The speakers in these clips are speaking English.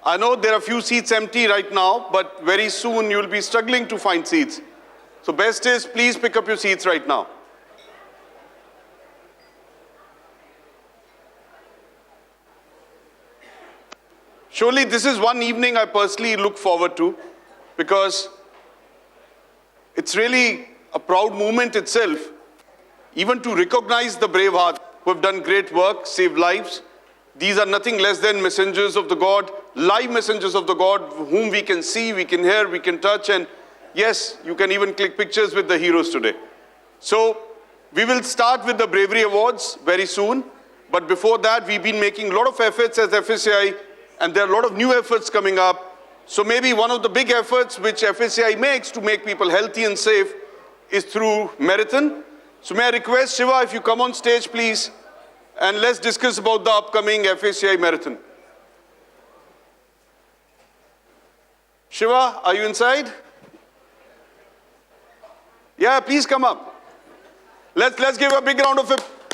I know there are a few seats empty right now, but very soon you'll be struggling to find seats. So best is please pick up your seats right now. Surely this is one evening I personally look forward to, because it's really a proud moment itself, even to recognize the brave heart who have done great work, saved lives. These are nothing less than messengers of the God, live messengers of the God, whom we can see, we can hear, we can touch, and yes, you can even click pictures with the heroes today. So we will start with the Bravery Awards very soon, but before that, we've been making a lot of efforts as FSAI, and there are a lot of new efforts coming up. So maybe one of the big efforts which FSAI makes to make people healthy and safe is through marathon. So may I request Shiva, if you come on stage, please, and let's discuss about the upcoming FSAI marathon. Shiva, are you inside? Yeah, please come up. Let's give a big round of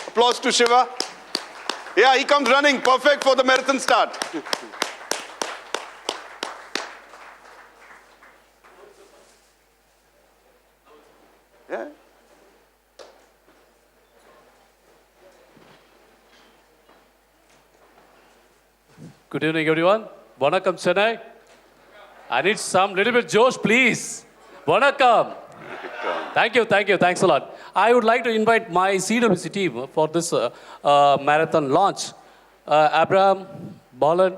applause to Shiva. Yeah, he comes running, perfect for the marathon start. Yeah. Good evening, everyone. Vanakkam, Chennai. I need some little bit Josh, please. Vanakkam. Thank you. Thanks a lot. I would like to invite my CWC team for this marathon launch. Abraham, Balan,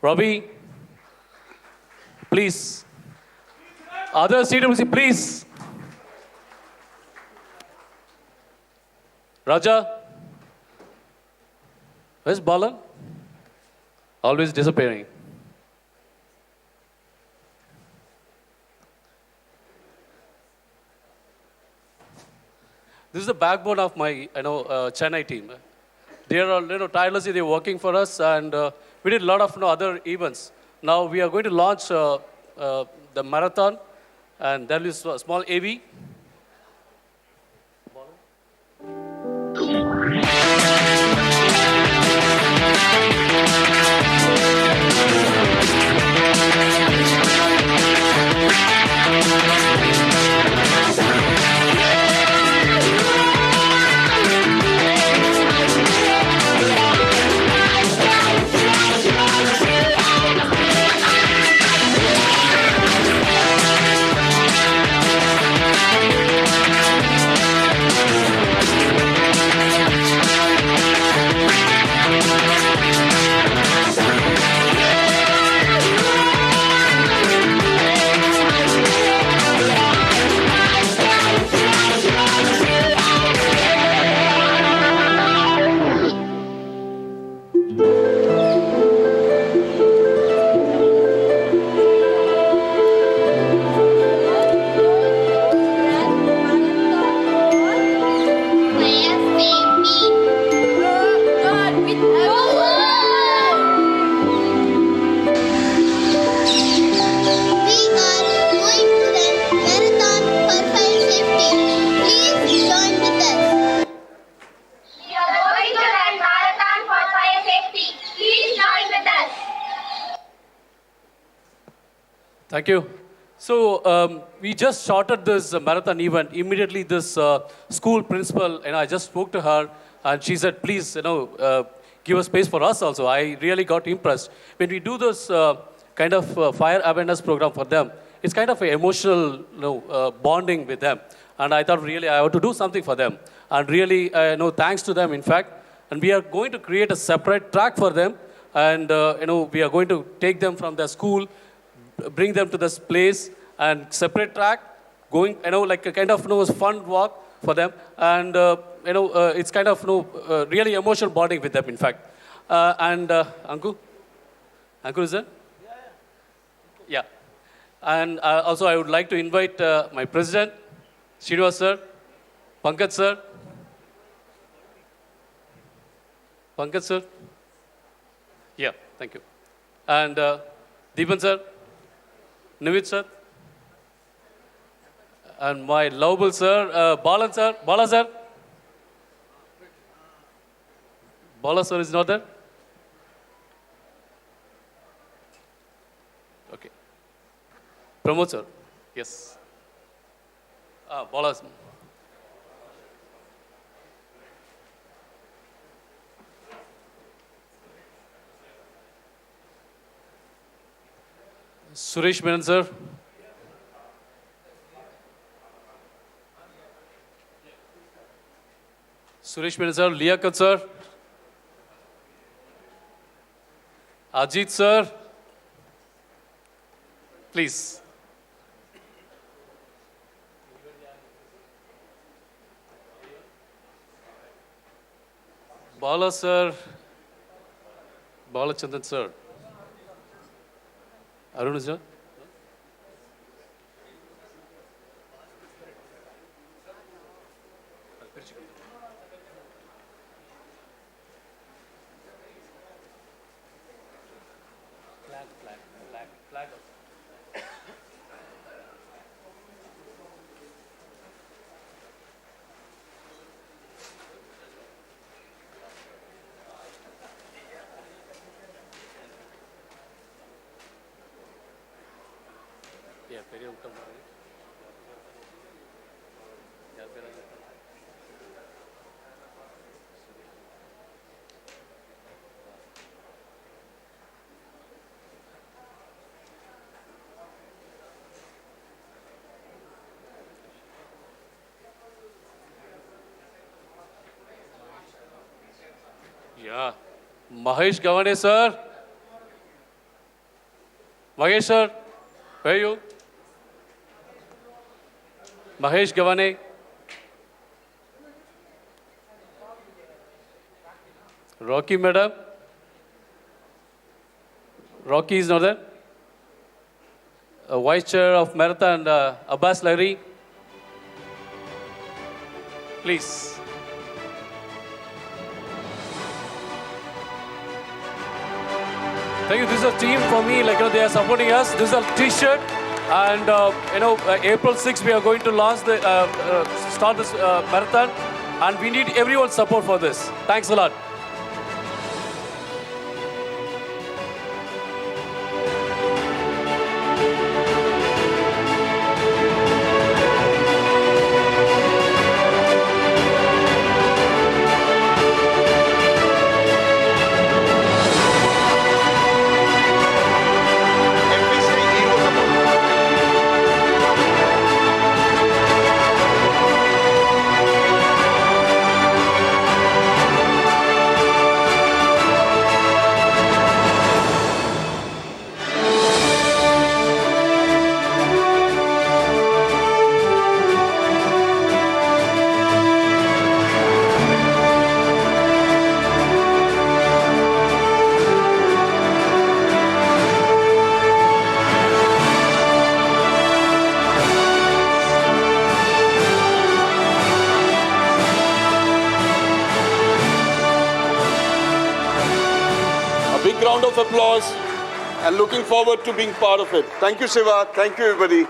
Ravi, please. Other CWC, please. Raja. Where's Balan? Always disappearing. This is the backbone of my, Chennai team. They are, tirelessly they're working for us, and we did a lot of other events. Now we are going to launch the marathon, and there is a small AV. Thank you. So we just started this marathon event. Immediately this school principal, I just spoke to her, and she said, please, give a space for us also. I really got impressed. When we do this kind of fire awareness program for them, it's kind of an emotional bonding with them. And I thought really I have to do something for them. And really, thanks to them, in fact. And we are going to create a separate track for them. And, we are going to take them from their school, bring them to this place, and separate track, going, like a kind of, fun walk for them. And, it's kind of, really emotional bonding with them, in fact. And Anku? Anku is there? Yeah. And also I would like to invite my president, Srinivas sir, Pankaj sir. Pankaj sir? Yeah, thank you. And Deepan sir, Nivit sir, and my lovable sir, Balan sir. Bala sir? Bala sir is not there? Okay. Pramod sir. Yes. Bala. Suresh Menon sir. Suresh Menon sir. Liaquat sir. Ajit sir. Please. Bala sir. Bala Chandan sir. Arun sir. Flag. Yeah, very welcome. Yeah. Mahesh Gavane sir. Mahesh sir, where are you? Mahesh Gavane. Rocky madam. Rocky is not there. Vice Chair of Marathon, Abbas Lahiri. Please. Thank you. This is a team for me. They are supporting us. This is a T-shirt, and April 6th we are going to launch the start this marathon, and we need everyone's support for this. Thanks a lot. FSAI was about. A big round of applause and looking forward to being part of it. Thank you, Shiva. Thank you, everybody.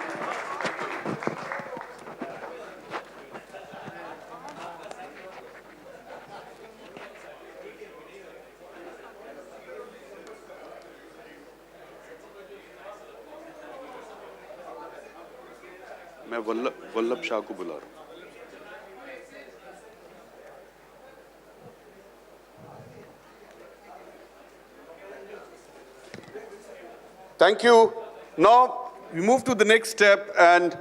मैं वल्लभ शाह को बुला रहा हूँ. Thank you. Now we move to the next step, and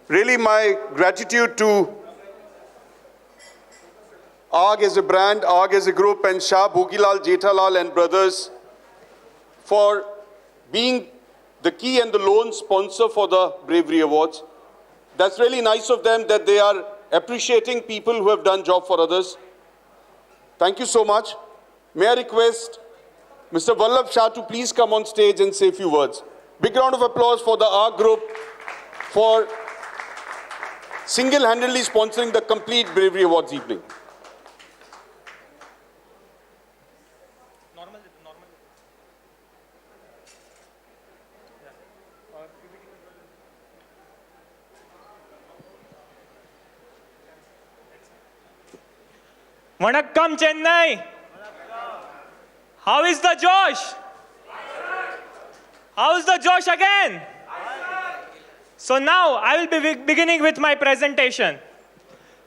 really my gratitude to ARG as a brand, ARG as a group, and Shah Bhogilal, Jethalal and brothers for being the key and the lone sponsor for the Bravery Awards. That's really nice of them that they are appreciating people who have done job for others. Thank you so much. May I request Mr. Vallabh Shah to please come on stage and say a few words. Big round of applause for the ARG group for single-handedly sponsoring the complete Bravery Awards evening. Vanakkam Chennai. How is the Josh? How's the Josh again? So now I will be beginning with my presentation.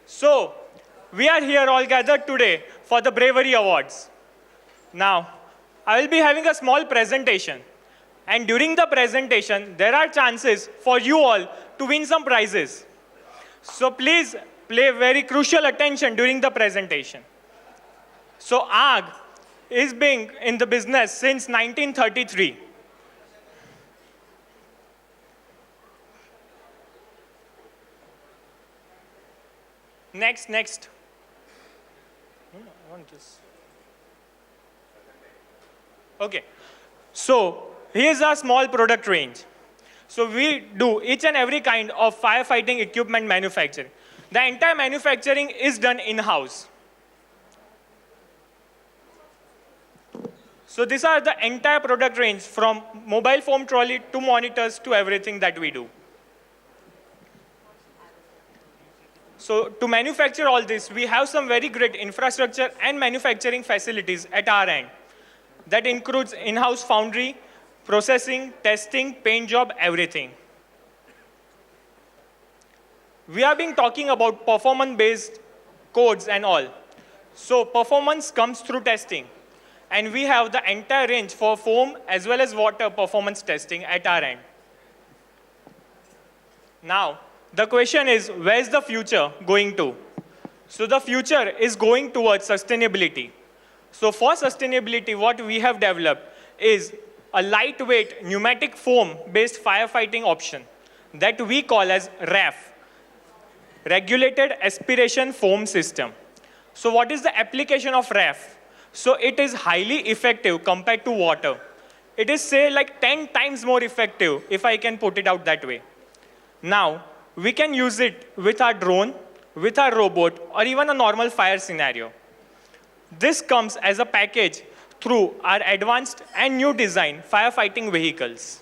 So we are here all gathered today for the Bravery Awards. Now I will be having a small presentation. And during the presentation, there are chances for you all to win some prizes. So please pay very crucial attention during the presentation. So AG is being in the business since 1933. Next. I want this. Okay. So here's our small product range. So we do each and every kind of firefighting equipment manufacturing. The entire manufacturing is done in-house. So these are the entire product range from mobile foam trolley to monitors to everything that we do. So to manufacture all this, we have some very great infrastructure and manufacturing facilities at our end. That includes in-house foundry, processing, testing, paint job, everything. We have been talking about performance-based codes and all. So performance comes through testing. And we have the entire range for foam as well as water performance testing at our end. Now, the question is, where's the future going to? So the future is going towards sustainability. So for sustainability, what we have developed is a lightweight pneumatic foam-based firefighting option that we call as RAF, Regulated Aspiration Foam System. So what is the application of RAF? So it is highly effective compared to water. It is, say, like 10 times more effective, if I can put it out that way. Now, we can use it with our drone, with our robot, or even a normal fire scenario. This comes as a package through our advanced and new design firefighting vehicles.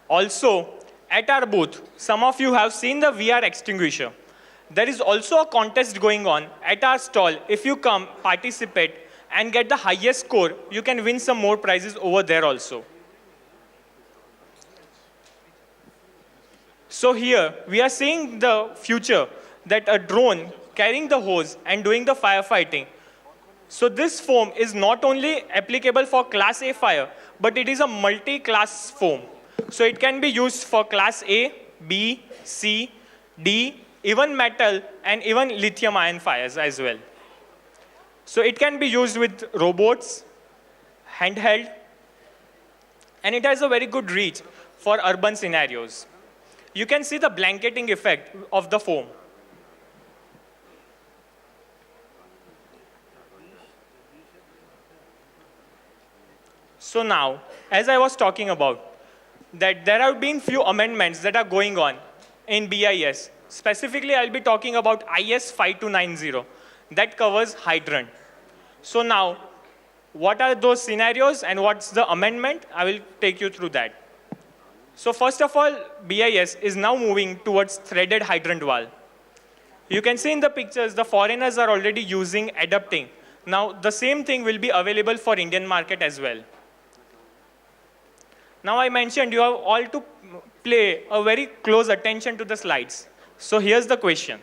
Also, at our booth, some of you have seen the VR extinguisher. There is also a contest going on at our stall. If you come, participate, and get the highest score, you can win some more prizes over there also. So here, we are seeing the future that a drone carrying the hose and doing the firefighting. So this foam is not only applicable for Class A fire, but it is a multi-class foam. So it can be used for Class A, B, C, D, even metal, and even lithium-ion fires as well. So it can be used with robots, handheld, and it has a very good reach for urban scenarios. You can see the blanketing effect of the foam. So now, as I was talking about, that there have been few amendments that are going on in BIS. Specifically, I'll be talking about IS 5290 that covers hydrant. So now, what are those scenarios and what's the amendment? I will take you through that. So first of all, BIS is now moving towards threaded hydrant valve. You can see in the pictures, the foreigners are already using, adapting. Now, the same thing will be available for Indian market as well. Now, I mentioned you have all to pay a very close attention to the slides. So here's the question.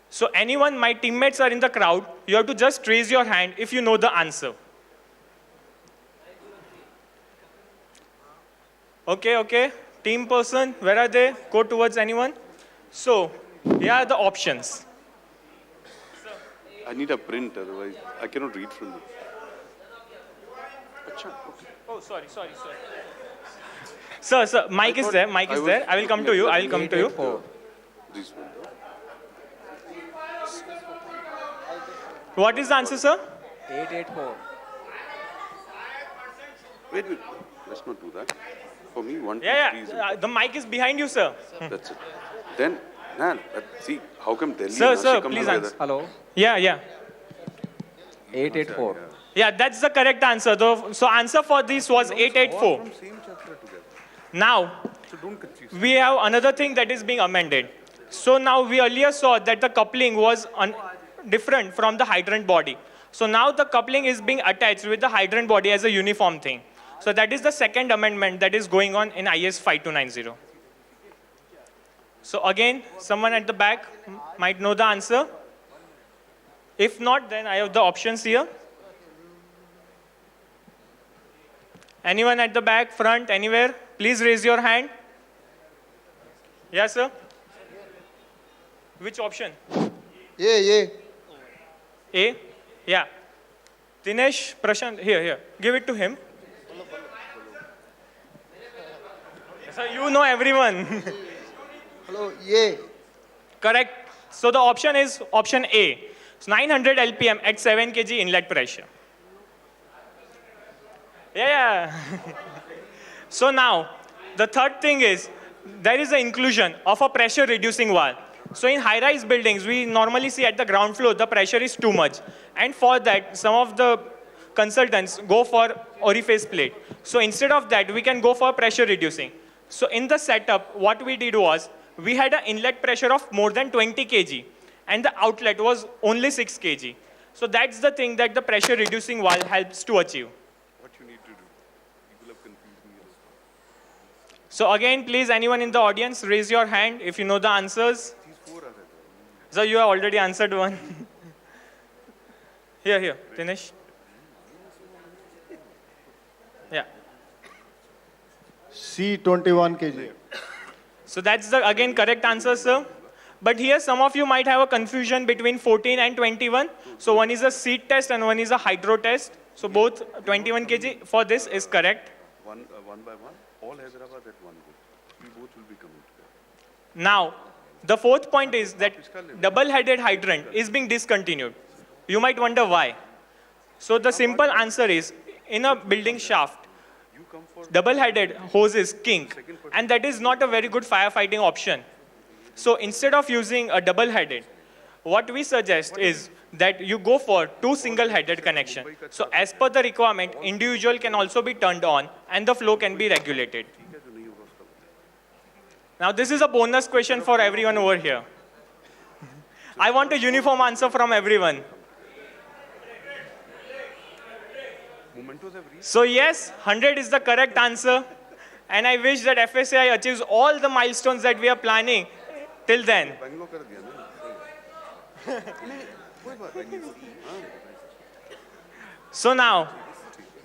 So anyone, my teammates are in the crowd, you have to just raise your hand if you know the answer. Okay. Team person, where are they? Go towards anyone. So, here are the options. I need a print, otherwise I cannot read from this. Oh, sorry. Sir, mic is there. I will come to you. This one. What is the answer, sir? 884. Wait. Let's not do that. For me, 1, 2, 3 is The mic is behind you, sir. That's it. Then, see, how come Delhi Sir, and Nashik come please together? answer. Hello. Yeah. 884. Yeah, that's the correct answer. So answer for this was 884. From same chapter together. Now, So don't confuse. we have another thing that is being amended. So now we earlier saw that the coupling was different from the hydrant body. So now the coupling is being attached with the hydrant body as a uniform thing. So that is the second amendment that is going on in IS 5290. So again, someone at the back might know the answer. If not, then I have the options here. Anyone at the back, front, anywhere? Please raise your hand. Yes, sir? Which option? Yeah. A? Yeah. Dinesh, Prashant, here. Give it to him. So you know everyone. Hello, yeah. Correct. So the option is option A. It's 900 LPM at 7 kg inlet pressure. Yeah. So now, the third thing is, there is the inclusion of a pressure reducing valve. So in high-rise buildings, we normally see at the ground floor, the pressure is too much. And for that, some of the consultants go for orifice plate. So instead of that, we can go for pressure reducing. So in the setup, what we did was, we had an inlet pressure of more than 20 kg, and the outlet was only 6 kg. So that's the thing that the pressure reducing valve helps to achieve. What you need to do. People have confused me. So again, please, anyone in the audience, raise your hand if you know the answers. So you have already answered one. Here, Dinesh. Yeah. C21 kg. So that's the, again, correct answer, sir. But here, some of you might have a confusion between 14 and 21. So one is a seat test and one is a hydro test. So both 21 kg for this is correct. One by one, all Hyderabad at one go. We both will be coming together. Now, the fourth point is that double-headed hydrant is being discontinued. You might wonder why. So the simple answer is, in a building shaft, double-headed hoses kink, and that is not a very good firefighting option. So instead of using a double-headed, what we suggest is that you go for 2 single-headed connection. So as per the requirement, individual can also be turned on and the flow can be regulated. Now this is a bonus question for everyone over here. I want a uniform answer from everyone. So yes, 100 is the correct answer. And I wish that FSAI achieves all the milestones that we are planning till then. So now,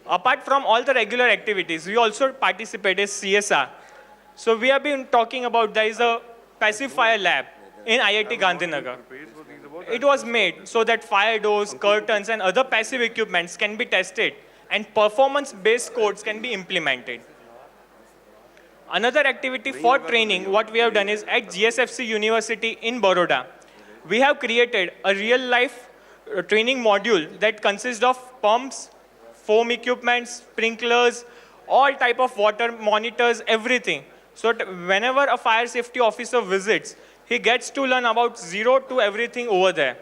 apart from all the regular activities, we also participate in CSR. So we have been talking about there is a passive fire lab in IIT Gandhinagar. It was made so that fire doors, curtains, and other passive equipments can be tested and performance-based codes can be implemented. Another activity for training, what we have done is at GSFC University in Baroda, we have created a real-life training module that consists of pumps, foam equipment, sprinklers, all type of water monitors, everything. So whenever a fire safety officer visits, he gets to learn about zero to everything over there.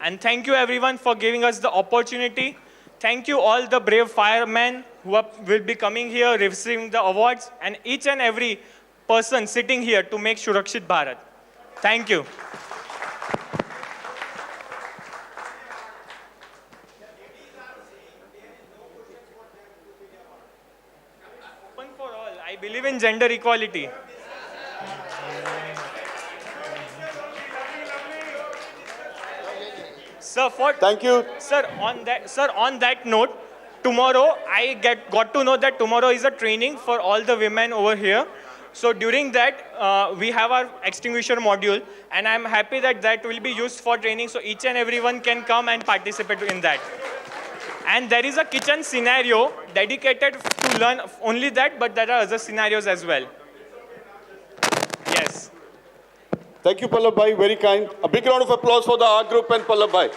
And thank you everyone for giving us the opportunity. Thank you all the brave firemen who will be coming here, receiving the awards, and each and every person sitting here to make Surakshit Bharat. Thank you. Open for all. I believe in gender equality. Sir, Thank you. Sir, on that note, tomorrow I got to know that tomorrow is a training for all the women over here. So during that, we have our extinguisher module, and I'm happy that that will be used for training, so each and everyone can come and participate in that. And there is a kitchen scenario dedicated to learn only that, but there are other scenarios as well. Yes. Thank you, Pallab bhai. Very kind. A big round of applause for the R group and Pallab bhai.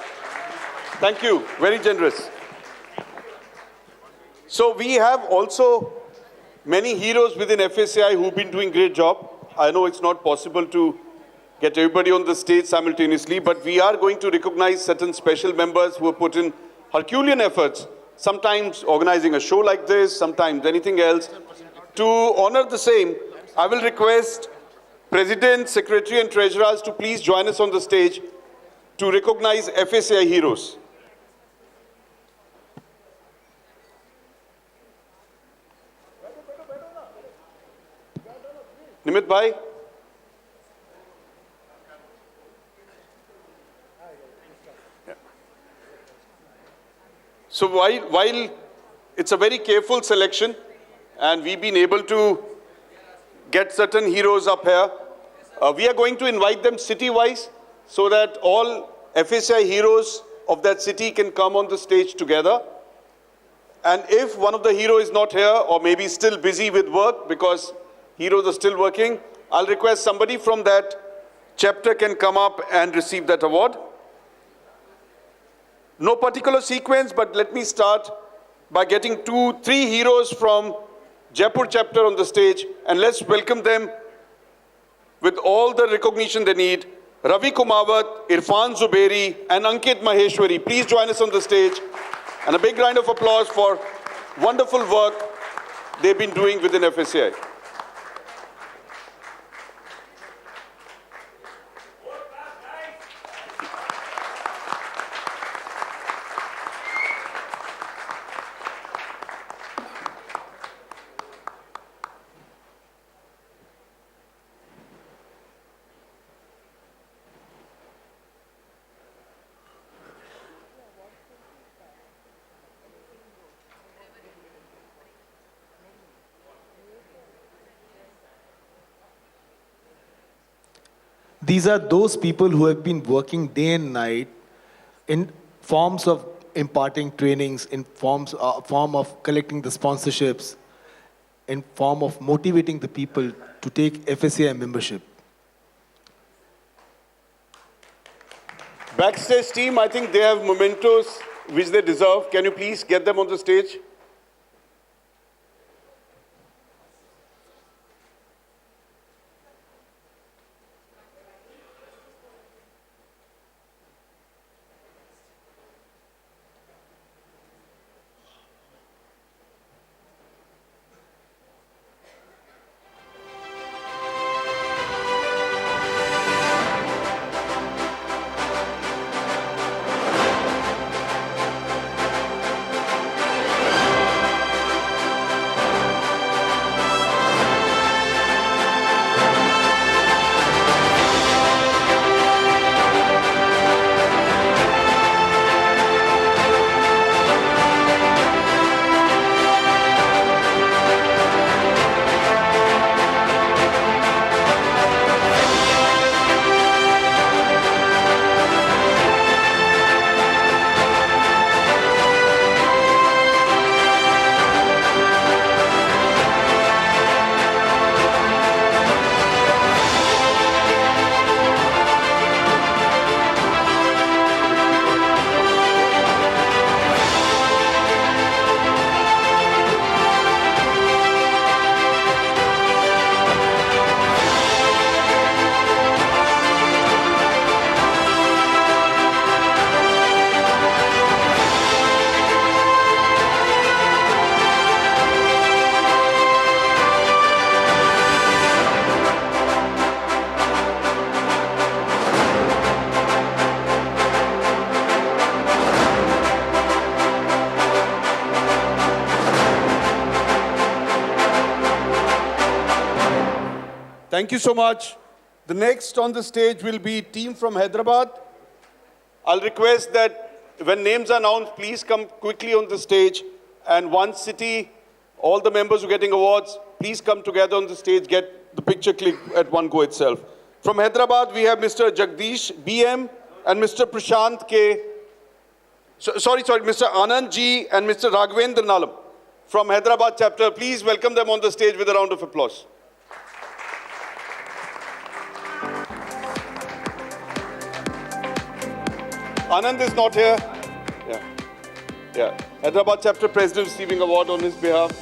Thank you. Very generous. So we have also many heroes within FSAI who've been doing great job. I know it's not possible to get everybody on the stage simultaneously, but we are going to recognize certain special members who have put in Herculean efforts, sometimes organizing a show like this, sometimes anything else. To honor the same, I will request President, Secretary and Treasurers to please join us on the stage. to recognize FSAI heroes. Nimit bhai. Yeah. So while it's a very careful selection, and we've been able to get certain heroes up here, we are going to invite them city-wise so that all FSAI heroes of that city can come on the stage together. And if one of the heroes is not here or maybe still busy with work because heroes are still working, I'll request somebody from that chapter can come up and receive that award. No particular sequence, but let me start by getting 2-3 heroes from Jaipur chapter on the stage, and let's welcome them with all the recognition they need. Ravi Kumawat, Irfan Zuberi, and Ankit Maheshwari, please join us on the stage. And a big round of applause for wonderful work they've been doing within FSAI. These are those people who have been working day and night in forms of imparting trainings, in form of collecting the sponsorships, in form of motivating the people to take FSAI membership. Backstage team, I think they have mementos which they deserve. Can you please get them on the stage? Thank you so much. The next on the stage will be team from Hyderabad. I'll request that when names are announced, please come quickly on the stage. And one city, all the members who are getting awards, please come together on the stage, get the picture click at one go itself. From Hyderabad, we have Mr. Jagdish BM and Mr. Prashant K. Sorry, Mr. Anand G and Mr. Raghavendra Nalam. From Hyderabad chapter, please welcome them on the stage with a round of applause. Anand is not here. Yeah. Hyderabad chapter president receiving award on his behalf.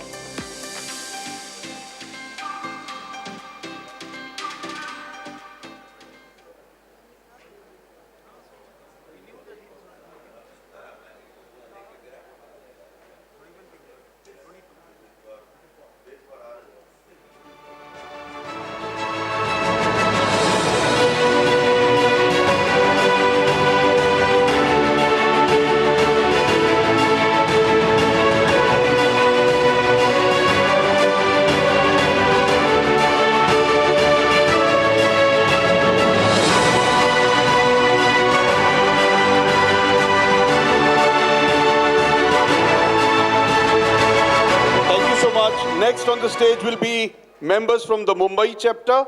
Next on the stage will be members from the Mumbai chapter.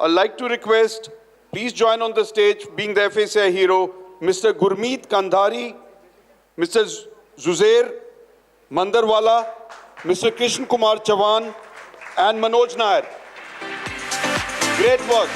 I'd like to request, please join on the stage, being the FSAI hero, Mr. Gurmeet Kandhari, Mr. Zuzair Mandarwala, Mr. Krishna Kumar Chavan, and Manoj Nair. Great work.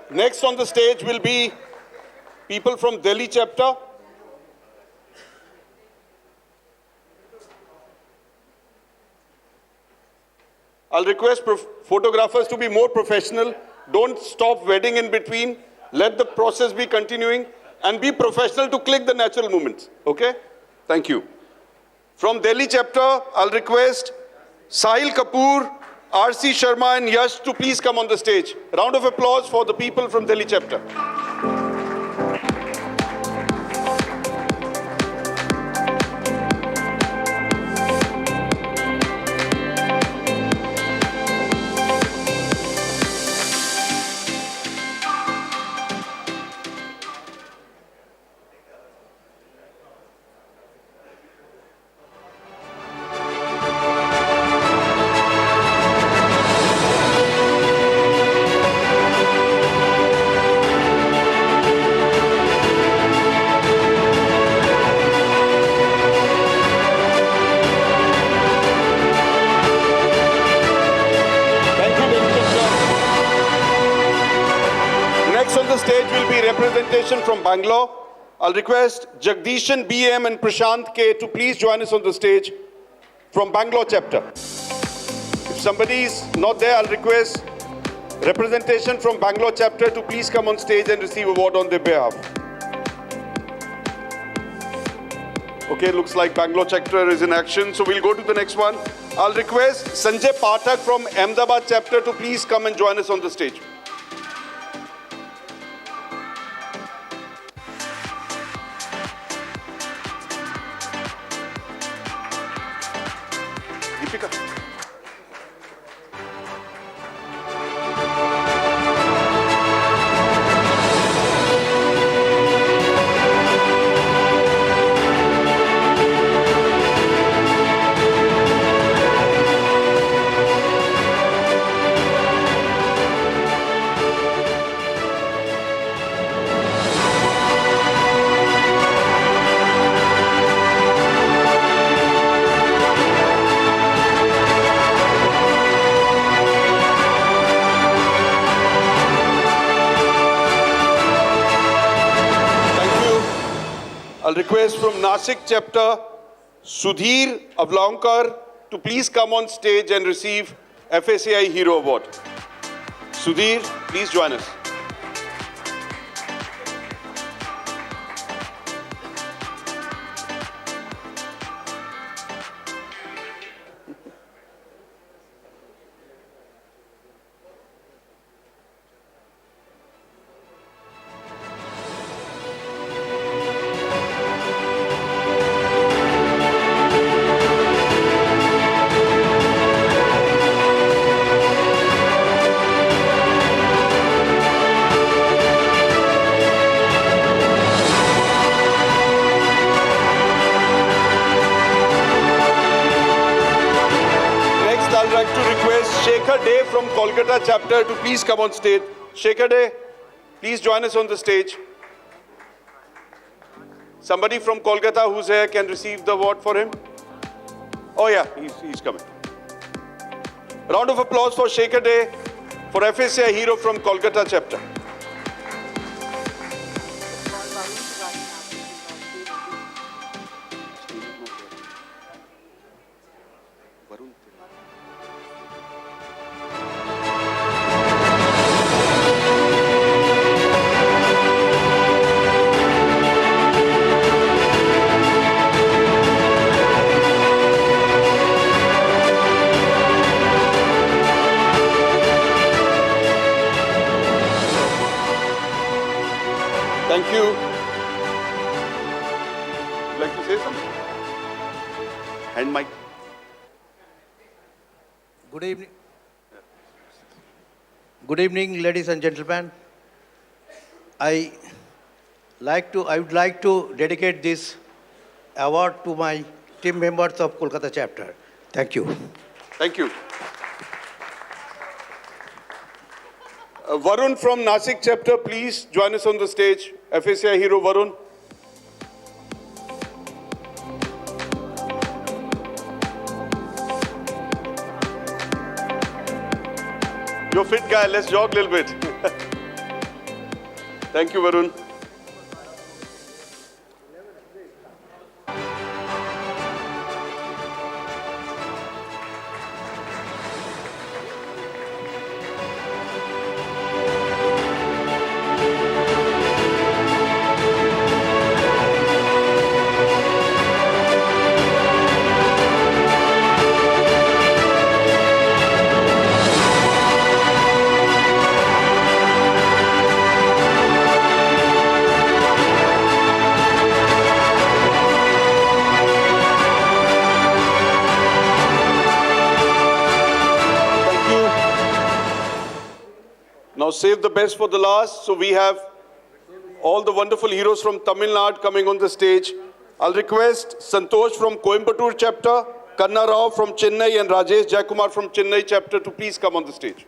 Next on the stage will be people from Delhi chapter. I'll request photographers to be more professional. Don't stop wedding in between. Let the process be continuing and be professional to click the natural movements. Okay? Thank you. From Delhi chapter, I'll request Sahil Kapoor, R.C. Sharma and Yash to please come on the stage. Round of applause for the people from Delhi chapter. Representation from Bangalore. I'll request Jagdishan BM and Prashant K to please join us on the stage from Bangalore chapter. If somebody is not there, I'll request representation from Bangalore chapter to please come on stage and receive award on their behalf. Okay, looks like Bangalore chapter is in action, so we'll go to the next one. I'll request Sanjay Pathak from Ahmedabad chapter to please come and join us on the stage. Deepika. I'll request from Nasik chapter, Sudhir Avlankar to please come on stage and receive FSAI Hero Award. Sudhir, please join us. Shekhar Day from Kolkata chapter to please come on stage. Shekhar Day, please join us on the stage. Somebody from Kolkata who's here can receive the award for him. Oh yeah, he's coming. Round of applause for Shekhar Day, for FSAI hero from Kolkata chapter. Thank you. Would you like to say something? Hand mic. Good evening. Good evening, ladies and gentlemen. I would like to dedicate this award to my team members of Kolkata chapter. Thank you. Thank you. Varun from Nasik chapter, please join us on the stage. FSAI hero Varun. You're a fit guy, let's jog a little bit. Thank you, Varun. Now save the best for the last. So we have all the wonderful heroes from Tamil Nadu coming on the stage. I'll request Santosh from Coimbatore chapter, Kanna Rao from Chennai and Rajesh Jayakumar from Chennai chapter to please come on the stage.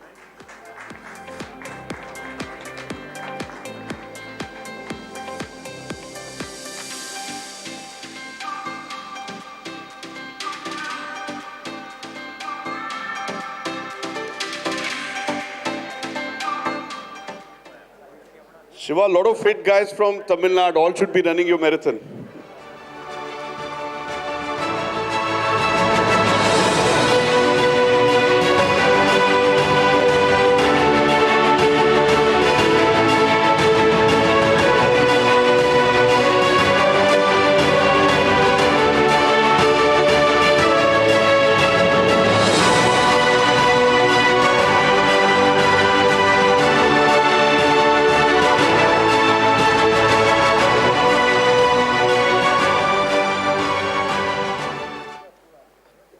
Shiva, a lot of fit guys from Tamil Nadu, all should be running your marathon.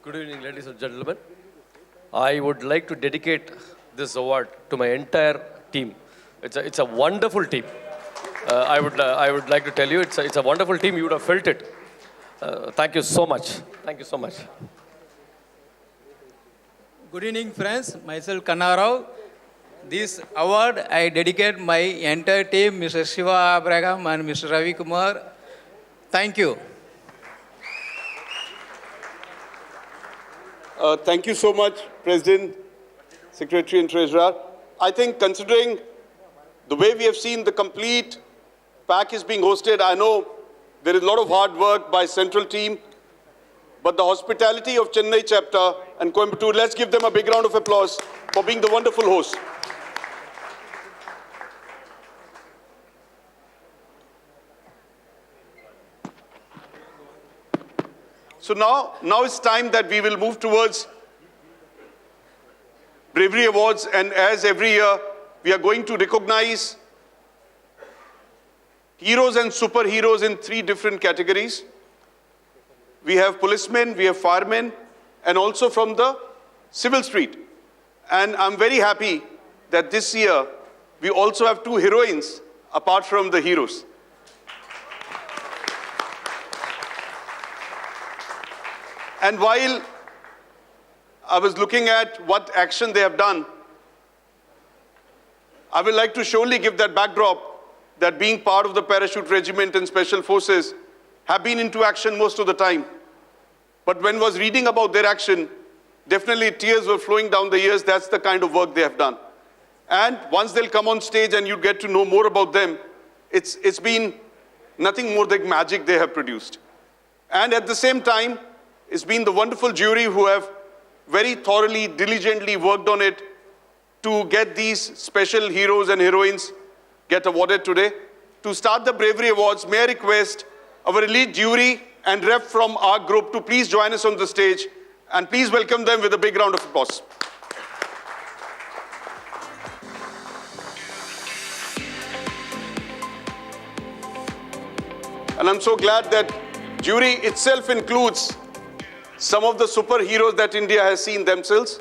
Good evening, ladies and gentlemen. I would like to dedicate this award to my entire team. It's a wonderful team. I would like to tell you, it's a wonderful team. You would have felt it. Thank you so much. Thank you so much. Good evening, friends. Myself, Kannarao. This award I dedicate my entire team, Mr. Shiva Abraham and Mr. Ravi Kumar. Thank you. Thank you so much, President, Secretary and Treasurer. I think considering the way we have seen the complete PACC is being hosted, I know there is a lot of hard work by central team, but the hospitality of Chennai chapter and Coimbatore, let's give them a big round of applause for being the wonderful host. So now it's time that we will move towards Bravery Awards, and as every year, we are going to recognize heroes and superheroes in 3 different categories. We have policemen, we have firemen, and also from the civil street. And I'm very happy that this year, we also have 2 heroines apart from the heroes. And while I was looking at what action they have done. I would like to surely give that backdrop that being part of the parachute regiment and special forces have been into action most of the time. But when I was reading about their action, definitely tears were flowing down the ears. That's the kind of work they have done. And once they'll come on stage and you get to know more about them, it's been nothing more than magic they have produced. And at the same time, it's been the wonderful jury who have very thoroughly, diligently worked on it to get these special heroes and heroines get awarded today. To start the Bravery Awards, may I request our elite jury and rep from our group to please join us on the stage, and please welcome them with a big round of applause. And I'm so glad that jury itself includes some of the superheroes that India has seen themselves.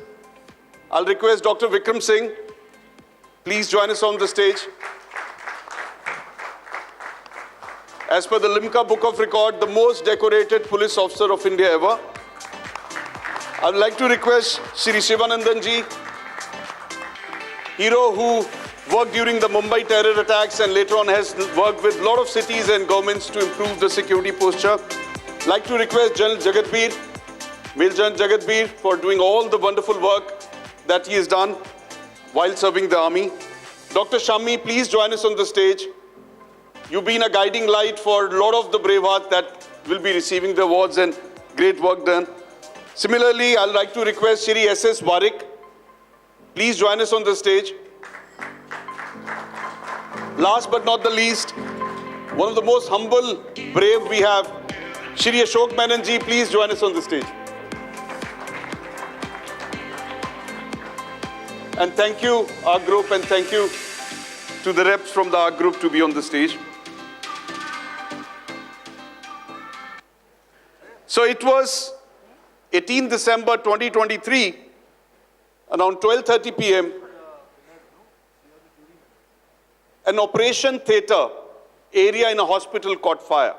I'll request Dr. Vikram Singh, please join us on the stage. As per the Limca Book of Record, the most decorated police officer of India ever. I would like to request Shri Shivanandan ji, hero who worked during the Mumbai terror attacks and later on has worked with a lot of cities and governments to improve the security posture. I'd like to request General Jagatbir, Major Jagatbir, for doing all the wonderful work that he has done while serving the army. Dr. Shammi, please join us on the stage. You've been a guiding light for a lot of the brave hearts that will be receiving the awards and great work done. Similarly, I'd like to request Shri S.S. Warik. Please join us on the stage. Last but not the least, one of the most humble, brave we have, Shri Ashok Menon ji, please join us on the stage. And thank you, our group, and thank you to the reps from our group to be on the stage. So it was 18 December 2023, around 12:30 p.m., an operation theatre area in a hospital caught fire.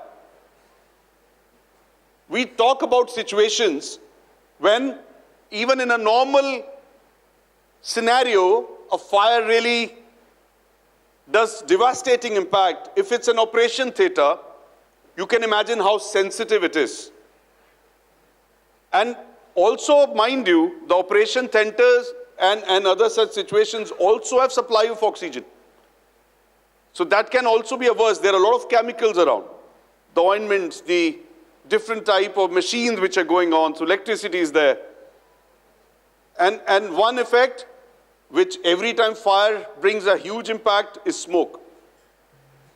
We talk about situations when even in a normal scenario, a fire really does devastating impact. If it's an operation theatre, you can imagine how sensitive it is. And also, mind you, the operation theatres and other such situations also have supply of oxygen. So that can also be averse. There are a lot of chemicals around. The ointments, the different type of machines which are going on, so electricity is there. And one effect which every time fire brings a huge impact is smoke.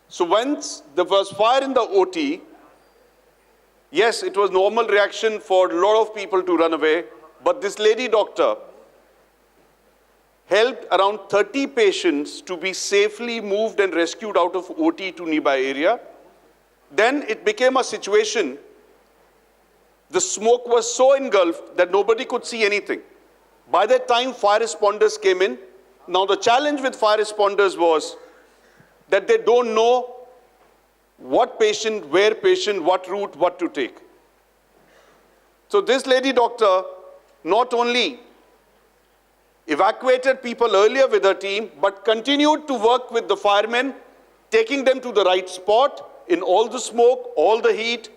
So once there was fire in the OT, yes, it was normal reaction for a lot of people to run away, but this lady doctor helped around 30 patients to be safely moved and rescued out of OT to nearby area. Then it became a situation, the smoke was so engulfed that nobody could see anything. By that time, fire responders came in. Now the challenge with fire responders was that they don't know what patient, where patient, what route, what to take. So this lady doctor not only evacuated people earlier with her team, but continued to work with the firemen, taking them to the right spot in all the smoke, all the heat,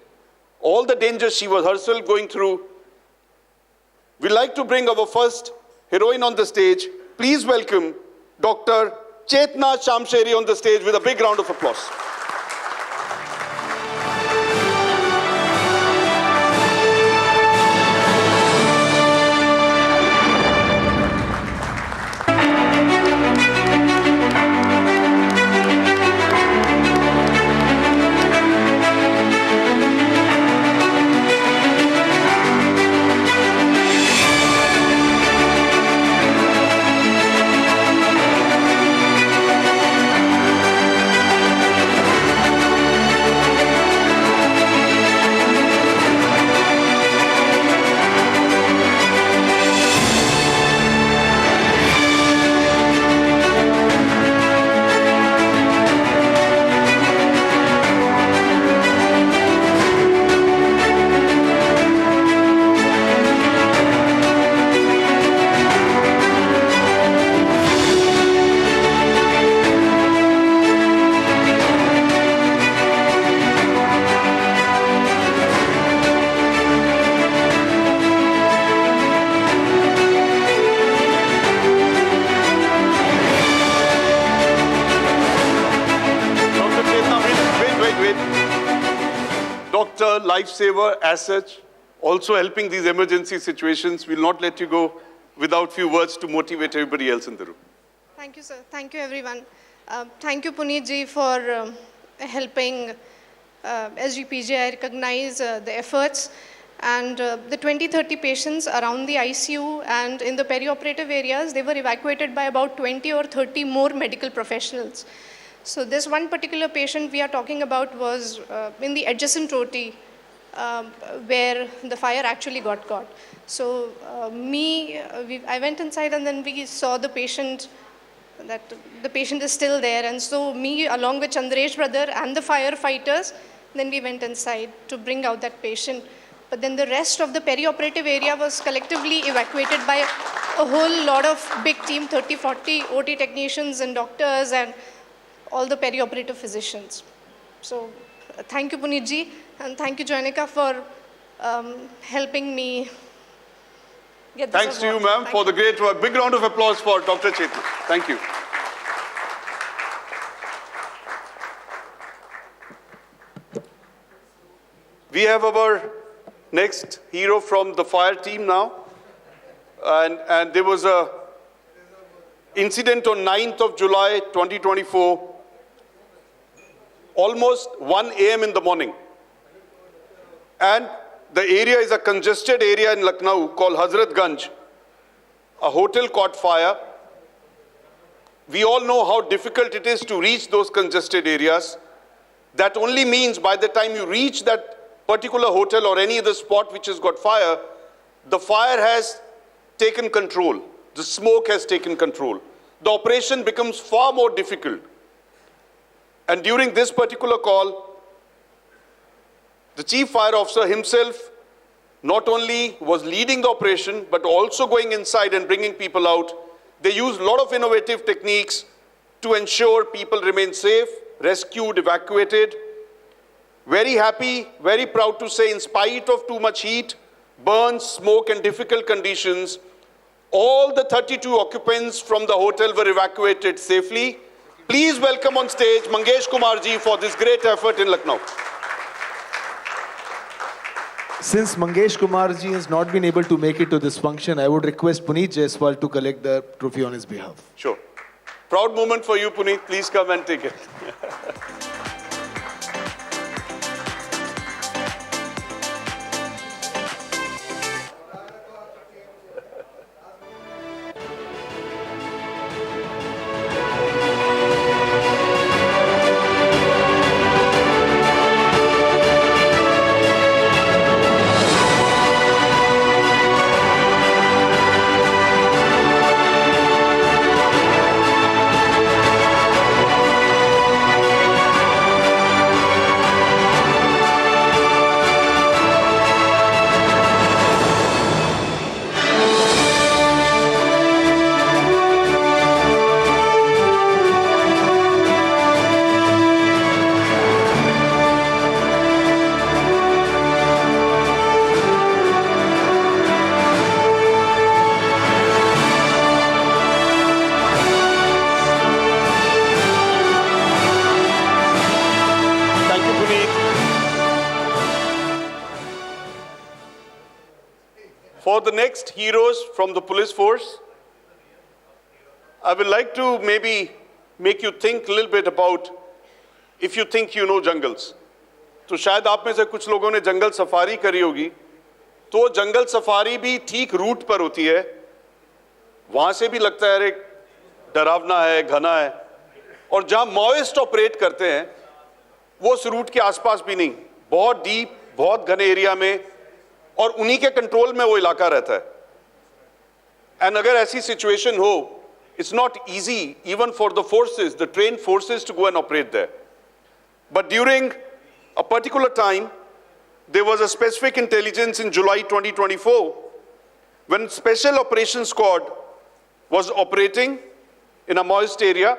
all the dangers she was herself going through. We'd like to bring our first heroine on the stage. Please welcome Dr. Chetna Shamsheri on the stage with a big round of applause. doctor, lifesaver, as such, also helping these emergency situations. We'll not let you go without few words to motivate everybody else in the room. Thank you, sir. Thank you, everyone. Thank you, Puneet ji, for helping SGPJ. I recognize the efforts. And the 20-30 patients around the ICU and in the perioperative areas, they were evacuated by about 20 or 30 more medical professionals. So this one particular patient we are talking about was in the adjacent OT where the fire actually got caught. So I went inside and then we saw the patient, that the patient is still there. And so me, along with Chandresh brother and the firefighters, then we went inside to bring out that patient. But then the rest of the perioperative area was collectively evacuated by a whole lot of big team, 30, 40 OT technicians and doctors and all the perioperative physicians. So thank you, Puneet ji, and thank you, Joanika, for helping me get this Thanks to you, award. ma'am, Thank for you. the great work. Big round of applause for Dr. Chetan. Thank you. We have our next hero from the fire team now. And there was a incident on 9th of July, 2024, almost 1 a.m. in the morning. And the area is a congested area in Lucknow called Hazratganj. A hotel caught fire. We all know how difficult it is to reach those congested areas. That only means by the time you reach that particular hotel or any other spot which has got fire, the fire has taken control. The smoke has taken control. The operation becomes far more difficult. And during this particular call, the chief fire officer himself not only was leading the operation, but also going inside and bringing people out. They used a lot of innovative techniques to ensure people remain safe, rescued, evacuated. Very happy, very proud to say, in spite of too much heat, burns, smoke, and difficult conditions, all the 32 occupants from the hotel were evacuated safely. Please welcome on stage Mangesh Kumar ji for this great effort in Lucknow. Since Mangesh Kumar ji has not been able to make it to this function, I would request Puneet Jaiswal to collect the trophy on his behalf. Sure. Proud moment for you, Puneet. Please come and take it. For the next heroes from the police force, I would like to maybe make you think a little bit about if you think you know jungles. तो शायद आप में से कुछ लोगों ने जंगल safari करी होगी, तो जंगल सफारी भी ठीक रूट पर होती है. वहां से भी लगता है अरे डरावना है, घना है, और जहां माओइस्ट ऑपरेट करते हैं वो उस रूट के आसपास भी नहीं, बहुत डीप, बहुत घने एरिया में, और उन्हीं के कंट्रोल में वो इलाका रहता है. एंड अगर ऐसी सिचुएशन हो, it's not easy even for the forces, the trained forces, to go and operate there. But during a particular time, there was a specific intelligence in July 2024 when Special Operations Squad was operating in a moist area.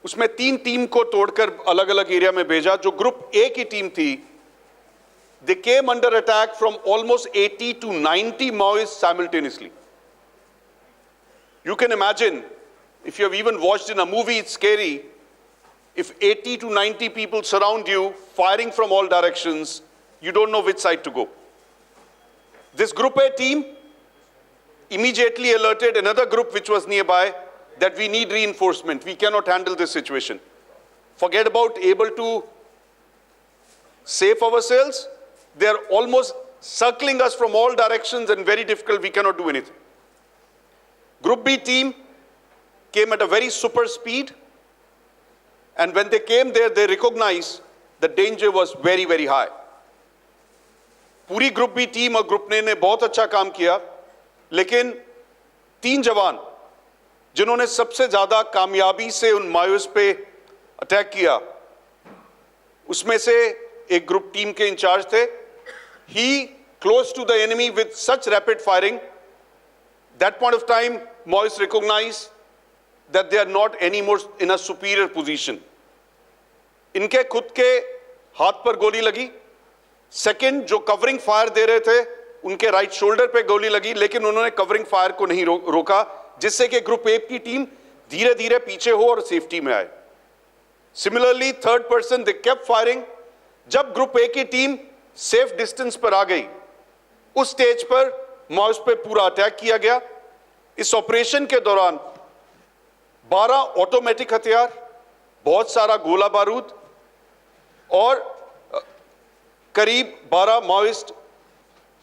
उसमें 3 team को तोड़कर अलग-अलग area में भेजा. जो group A की team थी, they came under attack from almost 80 to 90 Maoists simultaneously. You can imagine, if you have even watched in a movie, it's scary. if 80 to 90 people surround you, firing from all directions, you don't know which side to go. This Group A team immediately alerted another group which was nearby that we need reinforcement. We cannot handle this situation. Forget about able to save ourselves. They're almost circling us from all directions and very difficult. We cannot do anything. Group B team came at a very super speed. And when they came there, they recognized the danger was very, very high. पूरी group B team और group ने बहुत अच्छा काम किया, लेकिन 3 जवान जिन्होंने सबसे ज्यादा कामयाबी से उन मायूस पे अटैक किया, उसमें से एक ग्रुप टीम के इंचार्ज थे. He close to the enemy with such rapid firing. That point of time, Maoists recognized that they are not anymore in a superior position. इनके खुद के हाथ पर गोली लगी. सेकंड, जो कवरिंग फायर दे रहे थे, उनके राइट शोल्डर पे गोली लगी, लेकिन उन्होंने कवरिंग फायर को नहीं रोका, जिससे कि ग्रुप ए की टीम धीरे धीरे पीछे हो और सेफ्टी में आए. Similarly third person they kept firing. जब ग्रुप ए की टीम सेफ डिस्टेंस पर आ गई, उस स्टेज पर माओइस्ट पे पूरा अटैक किया गया. इस ऑपरेशन के दौरान 12 ऑटोमेटिक हथियार, बहुत सारा गोला बारूद और करीब 12 माओइस्ट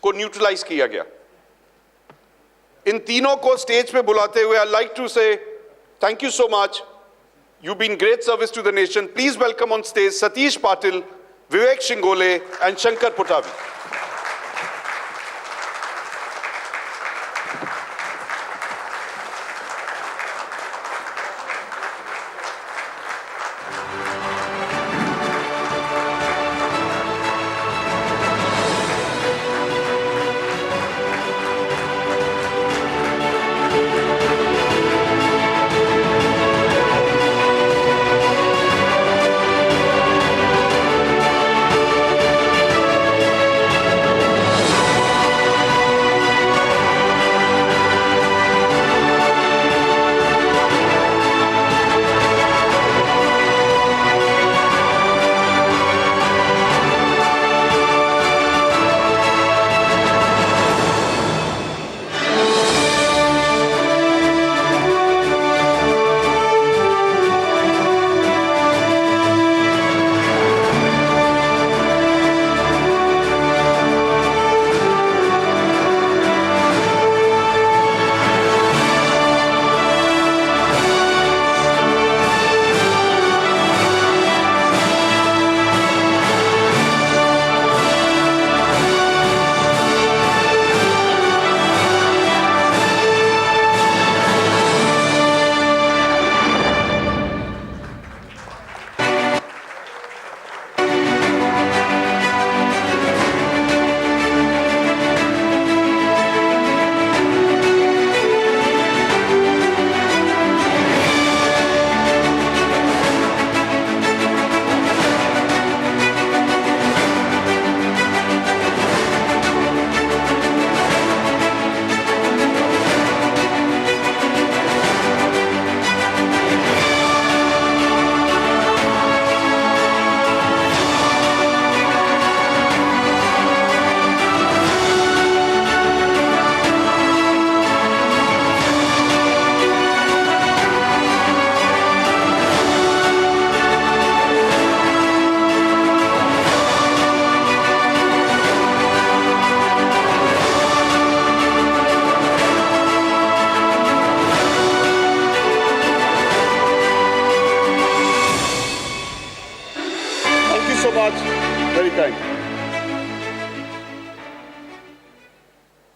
को न्यूट्रलाइज किया गया. इन तीनों को स्टेज पे बुलाते हुए I like to say thank you so much. You been great service to the nation. Please welcome on stage Satish Patil, Vivek Shingole and Shankar Putavi.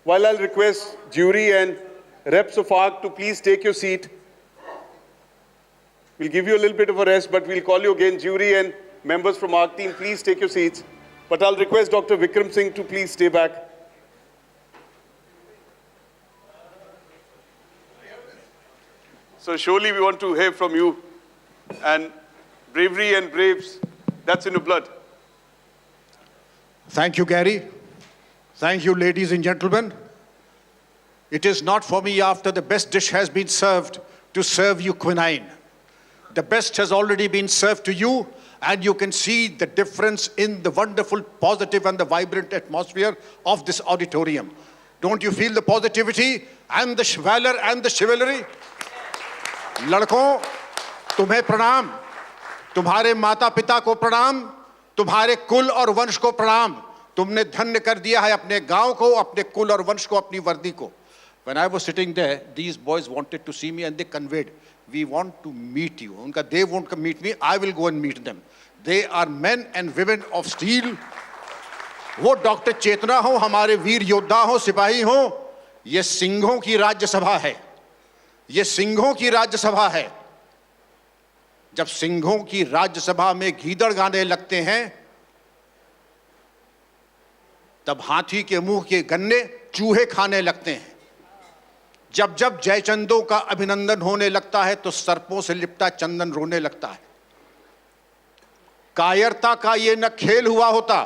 While I'll request jury and reps of ARC to please take your seat, we'll give you a little bit of a rest, but we'll call you again. Jury and members from ARC team, please take your seats. But I'll request Dr. Vikram Singh to please stay back. So surely we want to hear from you. And bravery and braves, that's in your blood. Thank you, Gary. Thank you, ladies and gentlemen. It is not for me, after the best dish has been served, to serve you quinine. The best has already been served to you, and you can see the difference in the wonderful, positive, and the vibrant atmosphere of this auditorium. Don't you feel the positivity and the valor and the chivalry? लड़कों, तुम्हें प्रणाम, तुम्हारे माता पिता को प्रणाम, तुम्हारे कुल और वंश को प्रणाम. तुमने धन्य कर दिया है अपने गांव को, अपने कुल और वंश को, अपनी वर्दी को. When I was sitting there, these boys wanted to see me and they conveyed, we want to meet you. उनका, they won't meet me, I will go and meet them. They are men and women of steel. वो doctor चेतना हो, हमारे वीर योद्धा हो, सिपाही हो. ये सिंहों की राज्यसभा है, ये सिंहों की राज्यसभा है. जब सिंहों की राज्यसभा में गीदड़ गाने लगते हैं, तब हाथी के मुंह के गन्ने चूहे खाने लगते हैं. जब जब जयचंदों का अभिनंदन होने लगता है तो सर्पों से लिपटा चंदन रोने लगता है. कायरता का ये न खेल हुआ होता,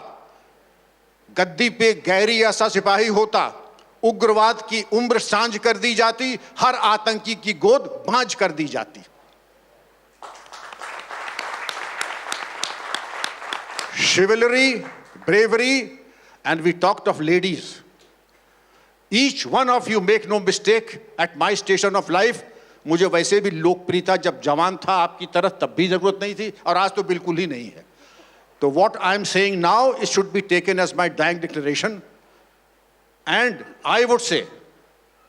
गद्दी पे गैरी ऐसा सिपाही होता, उग्रवाद की उम्र सांझ कर दी जाती, हर आतंकी की गोद बांझ कर दी जाती. Chivalry, bravery, and we talked of ladies. Each one of you, make no mistake, at my station of life, मुझे वैसे भी लोकप्रियता जब जवान था आपकी तरफ तब भी जरूरत नहीं थी और आज तो बिल्कुल ही नहीं है. तो what I am saying now, it should be taken as my dying declaration. And I would say,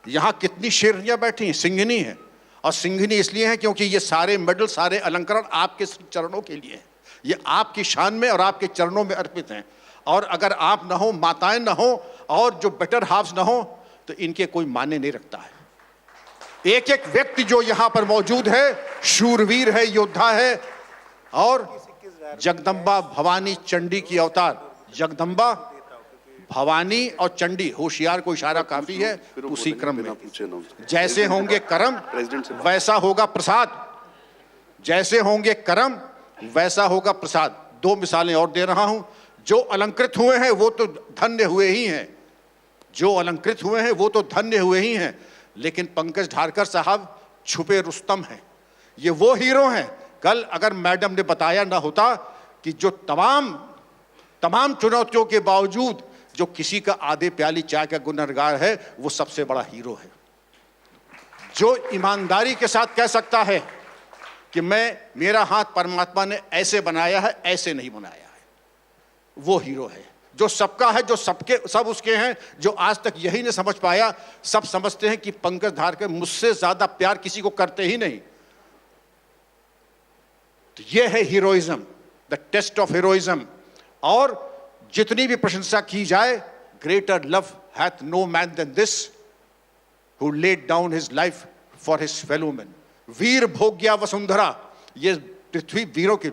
यहाँ कितनी शेरनियां बैठी हैं, सिंघनी हैं. और सिंघनी इसलिए हैं क्योंकि ये सारे मेडल, सारे अलंकरण आपके चरणों के लिए हैं. ये आपकी शान में और आपके चरणों में अर्पित हैं. और अगर आप न हो, माताएं न हो, और जो बेटर हाफ्स न हो, तो इनके कोई माने नहीं रखता है. एक एक व्यक्ति जो यहाँ पर मौजूद है, शूरवीर है, योद्धा है, और जगदम्बा भवानी चंडी की अवतार. जगदम्बा भवानी और चंडी, होशियार को इशारा काफी है. उसी क्रम में जैसे होंगे कर्म वैसा होगा प्रसाद, जैसे होंगे कर्म वैसा होगा प्रसाद. दो मिसालें और दे रहा हूं. जो अलंकृत हुए हैं वो तो धन्य हुए ही हैं, जो अलंकृत हुए हैं वो तो धन्य हुए ही हैं. लेकिन पंकज ढारकर साहब छुपे रुस्तम हैं. ये वो हीरो हैं. कल अगर मैडम ने बताया ना होता कि जो तमाम चुनौतियों के बावजूद जो किसी का आधे प्याली चाय का गुनहगार है, वो सबसे बड़ा हीरो है. जो ईमानदारी के साथ कह सकता है कि मेरा हाथ परमात्मा ने ऐसे बनाया है, ऐसे नहीं बनाया है, वो हीरो है. जो सबका है, जो सब उसके हैं. जो आज तक यही नहीं समझ पाया, सब समझते हैं कि पंकज धारकर मुझसे ज्यादा प्यार किसी को करते ही नहीं. तो ये है heroism, the test of heroism. और जितनी भी प्रशंसा की जाए, greater love hath no man than this who laid down his life for his fellow man. वीर भोग्या वसुंधरा, ये पृथ्वी वीरों की.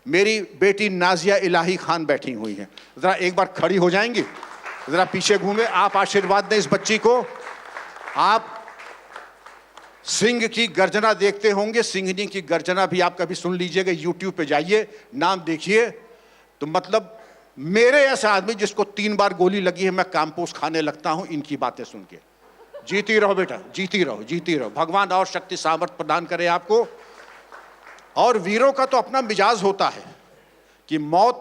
मेरी बेटी नाजिया इलाही खान बैठी हुई हैं. जरा एक बार खड़ी हो जाएंगी, जरा पीछे घूमे. आप आशीर्वाद दें इस बच्ची को. आप सिंह की गर्जना देखते होंगे, सिंहनी की गर्जना भी आप कभी सुन लीजिएगा. यूट्यूब पे जाइए, नाम देखिए. तो मतलब मेरे ऐसा आदमी जिसको 3 बार गोली लगी है, मैं कामपोस खाने लगता हूं इनकी बातें सुन के. जीती रहो बेटा, जीती रहो, जीती रहो. भगवान और शक्ति सामर्थ्य प्रदान करे आपको. और वीरों का तो अपना मिजाज होता है कि मौत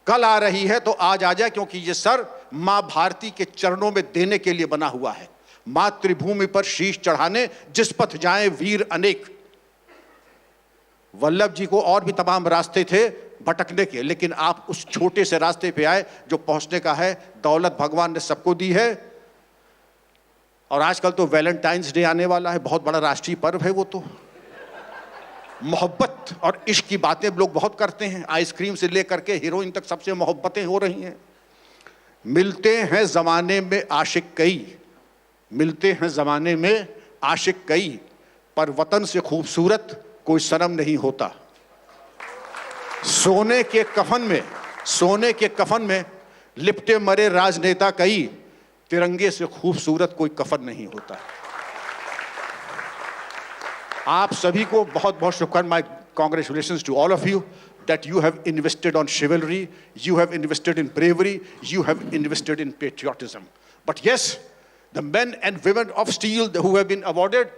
कल आ रही है तो आज आ जाए, क्योंकि ये सर मां भारती के चरणों में देने के लिए बना हुआ है. मातृभूमि पर शीश चढ़ाने जिस पथ जाए वीर अनेक. वल्लभ जी को और भी तमाम रास्ते थे भटकने के, लेकिन आप उस छोटे से रास्ते पे आए जो पहुंचने का है. दौलत भगवान ने सबको दी है. और आजकल तो वैलेंटाइंस डे आने वाला है, बहुत बड़ा राष्ट्रीय पर्व है. वो तो मोहब्बत और इश्क की बातें लोग बहुत करते हैं. आइसक्रीम से लेकर के हीरोइन तक सबसे मोहब्बतें हो रही हैं. मिलते हैं जमाने में आशिक कई, मिलते हैं जमाने में आशिक कई, पर वतन से खूबसूरत कोई सनम नहीं होता. सोने के कफन में लिपटे मरे राजनेता कई, तिरंगे से खूबसूरत कोई कफन नहीं होता. आप सभी को बहुत बहुत शुभकामनाएं. My congratulations to all of you that you have invested on chivalry, you have invested in bravery, you have invested in patriotism. But yes, the men and women of steel who have been awarded,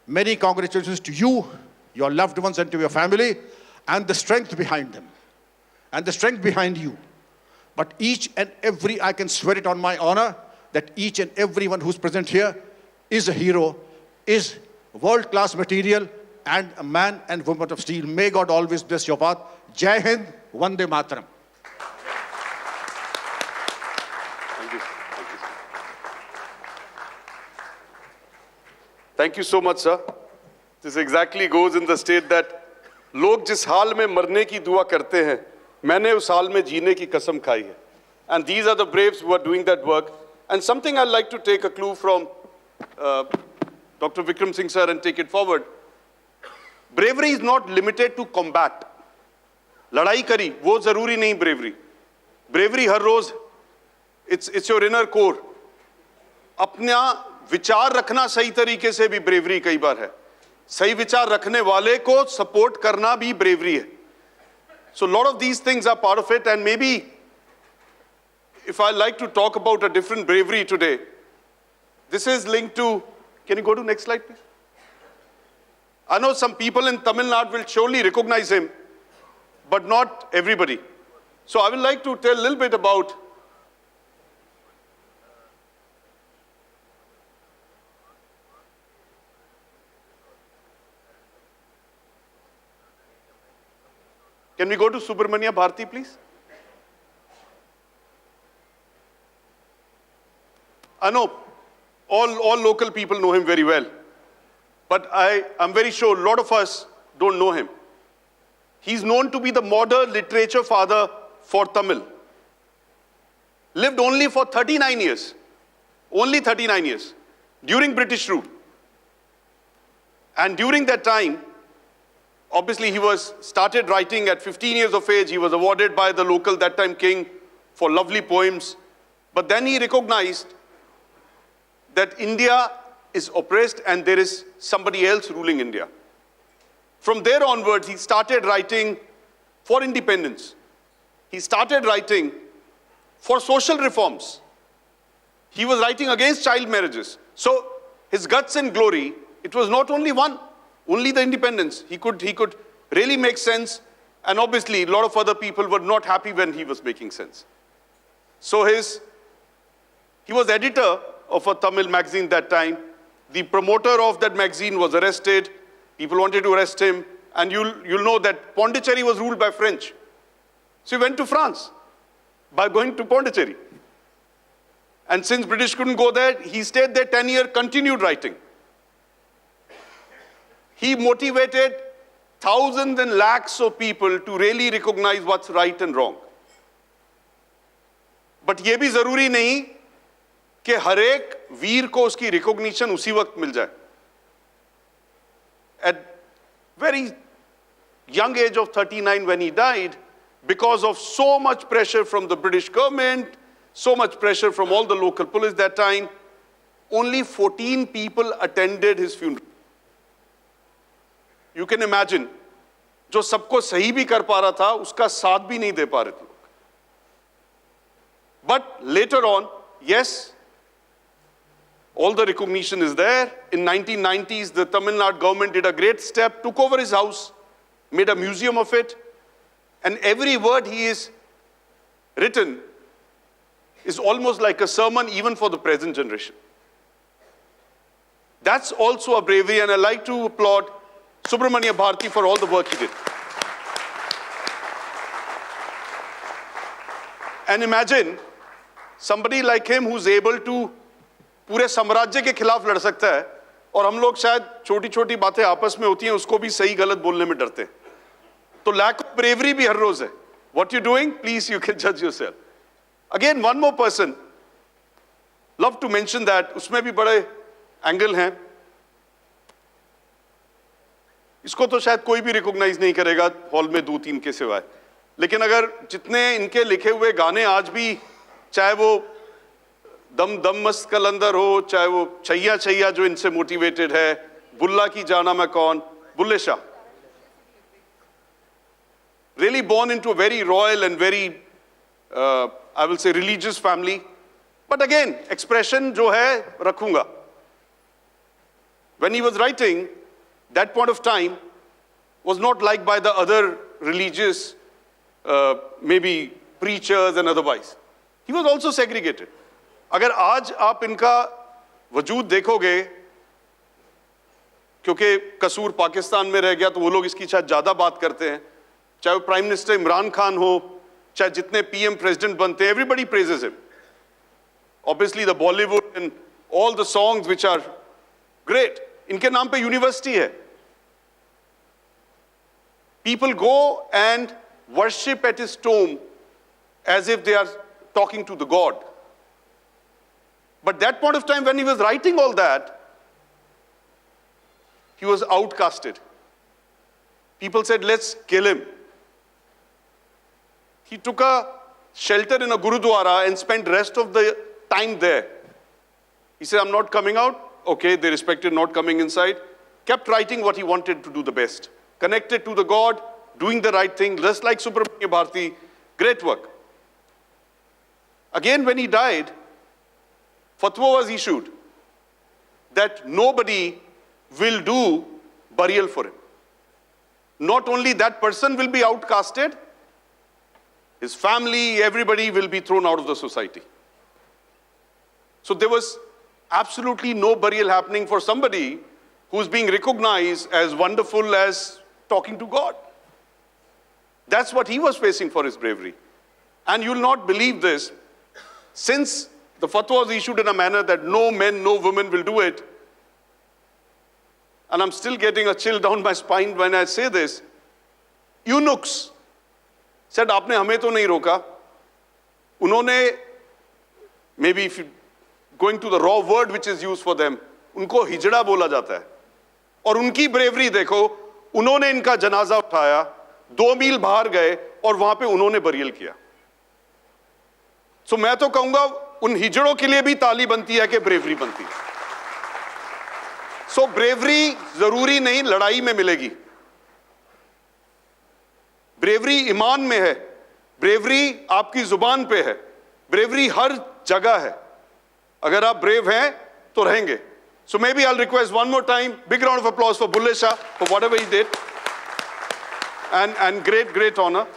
many congratulations to you, your loved ones and to your family, and the strength behind them, and the strength behind you. But each and every, I can swear it on my honor, that each and everyone who's present here is a hero, is world-class material, and a man and woman of steel. May God always bless your path. Jai Hind, Vande Mataram. Thank you so much, sir. This exactly goes in the state that लोग जिस हाल में मरने की दुआ करते हैं, मैंने उस हाल में जीने की कसम खाई है. And these are the braves who are doing that work. And something I'd like to take a clue from Dr. Vikram Singh sir and take it forward. Bravery is not limited to combat. लड़ाई करी, वो जरूरी नहीं bravery. Bravery her rose, it's your inner core. अपना विचार रखना सही तरीके से भी bravery कई बार है. सही विचार रखने वाले को support करना भी bravery है. So a lot of these things are part of it, and maybe if I like to talk about a different bravery today, this is linked to, can you go to next slide, please? I know some people in Tamil Nadu will surely recognize him, but not everybody. So I would like to tell a little bit about Can we go to Subramania Bharti, please? I know all local people know him very well, but I'm very sure a lot of us don't know him. He's known to be the modern literature father for Tamil. Lived only for 39 years, only 39 years, during British rule. And during that time, obviously, he started writing at 15 years of age. He was awarded by the local, that time king, for lovely poems. But then he recognized that India is oppressed and there is somebody else ruling India. From there onwards, he started writing for independence. He started writing for social reforms. He was writing against child marriages. So his guts and glory, it was not only one, only the independence. He could really make sense, and obviously a lot of other people were not happy when he was making sense. So he was editor of a Tamil magazine that time. The promoter of that magazine was arrested. People wanted to arrest him, and you'll know that Pondicherry was ruled by French. So he went to France by going to Pondicherry. And since British couldn't go there, he stayed there 10 years, continued writing. He motivated thousands and lakhs of people to really recognize what's right and wrong. But ये भी जरूरी नहीं कि हर एक वीर को उसकी recognition उसी वक्त मिल जाए. At very young age of 39 when he died, because of so much pressure from the British government, so much pressure from all the local police that time, only 14 people attended his funeral. You can imagine, जो सबको सही भी कर पा रहा था, उसका साथ भी नहीं दे पा रहे थे लोग. But later on, yes, all the recognition is there. In 1990s, the Tamil Nadu government did a great step, took over his house, made a museum of it, and every word he is written is almost like a sermon even for the present generation. That's also a bravery, and I like to applaud Subramania Bharti for all the work he did. And imagine somebody like him who's able to पूरे साम्राज्य के खिलाफ लड़ सकता है, और हम लोग शायद छोटी-छोटी बातें आपस में होती हैं उसको भी सही गलत बोलने में डरते हैं. तो lack of bravery भी हर रोज है. What you doing? Please, you can judge yourself. Again, one more person. Love to mention that. उसमें भी बड़े एंगल हैं. इसको तो शायद कोई भी रिकॉग्नाइज नहीं करेगा हॉल में 2-3 के सिवाय. लेकिन अगर जितने इनके लिखे हुए गाने आज भी, चाहे वो दम दम मस्त कलंदर हो, चाहे वो छैया छैया जो इनसे मोटिवेटेड है, बुल्ला की जाना मैं कौन, Bulleh Shah. Really born into a very royal and very, I will say, religious family. But again, expression जो है रखूंगा. When he was writing, that point of time, was not liked by the other religious, maybe preachers and otherwise. He was also segregated. अगर आज आप इनका वजूद देखोगे, क्योंकि कसूर पाकिस्तान में रह गया तो वो लोग इसकी शायद ज़्यादा बात करते हैं, चाहे वो प्राइम मिनिस्टर इमरान खान हो, चाहे जितने पीएम प्रेसिडेंट बनते हैं, everybody praises him. Obviously the Bollywood and all the songs which are great, इनके नाम पे यूनिवर्सिटी है. People go and worship at his tomb as if they are talking to the God. But that point of time when he was writing all that, he was outcasted. People said, let's kill him. He took a shelter in a Gurudwara and spent rest of the time there. He said, I'm not coming out. Okay, they respected not coming inside. Kept writing what he wanted to do the best. Connected to the God, doing the right thing, just like Subramanya Bharati. Great work. Again, when he died, fatwa was issued that nobody will do burial for him. Not only that person will be outcasted, his family, everybody will be thrown out of the society. So there was absolutely no burial happening for somebody who's being recognized as wonderful as talking to God. That's what he was facing for his bravery. And you'll not believe this, since the fatwa was issued in a manner that no men, no women will do it, and I'm still getting a chill down my spine when I say this, eunuchs said, "Aapne hame to nahi roka." Unhone, maybe if you going to the raw word which is used for them, unko hijda bola jata hai. और उनकी bravery देखो, उन्होंने इनका जनाजा उठाया, 2 मील बाहर गए और वहां पे उन्होंने बरियल किया. So मैं तो कहूंगा उन हिजड़ों के लिए भी ताली बनती है कि bravery बनती है. So bravery जरूरी नहीं लड़ाई में मिलेगी. Bravery ईमान में है. Bravery आपकी जुबान पे है. Bravery हर जगह है. अगर आप brave हैं तो रहेंगे. So maybe I'll request one more time, big round of applause for Bulle Shah for whatever he did. And great honor.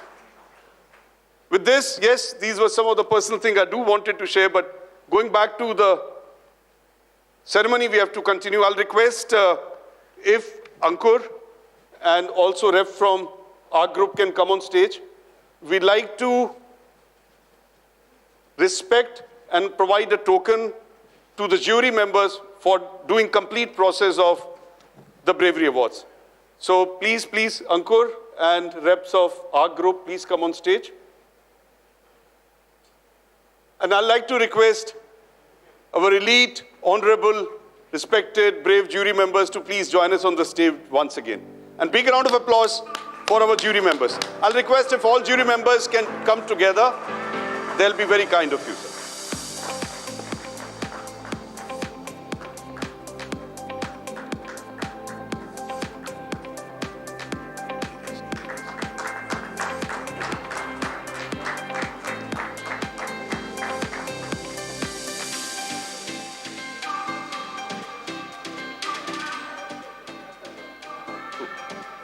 With this, yes, these were some of the personal things I do wanted to share, but going back to the ceremony, we have to continue. I'll request if Ankur and also Rep from our group can come on stage. We'd like to respect and provide a token to the jury members for doing complete process of the Bravery Awards. So please, Ankur and reps of our group, please come on stage. And I'd like to request our elite, honorable, respected, brave jury members to please join us on the stage once again. And big round of applause for our jury members. I'll request if all jury members can come together, they'll be very kind of you, sir.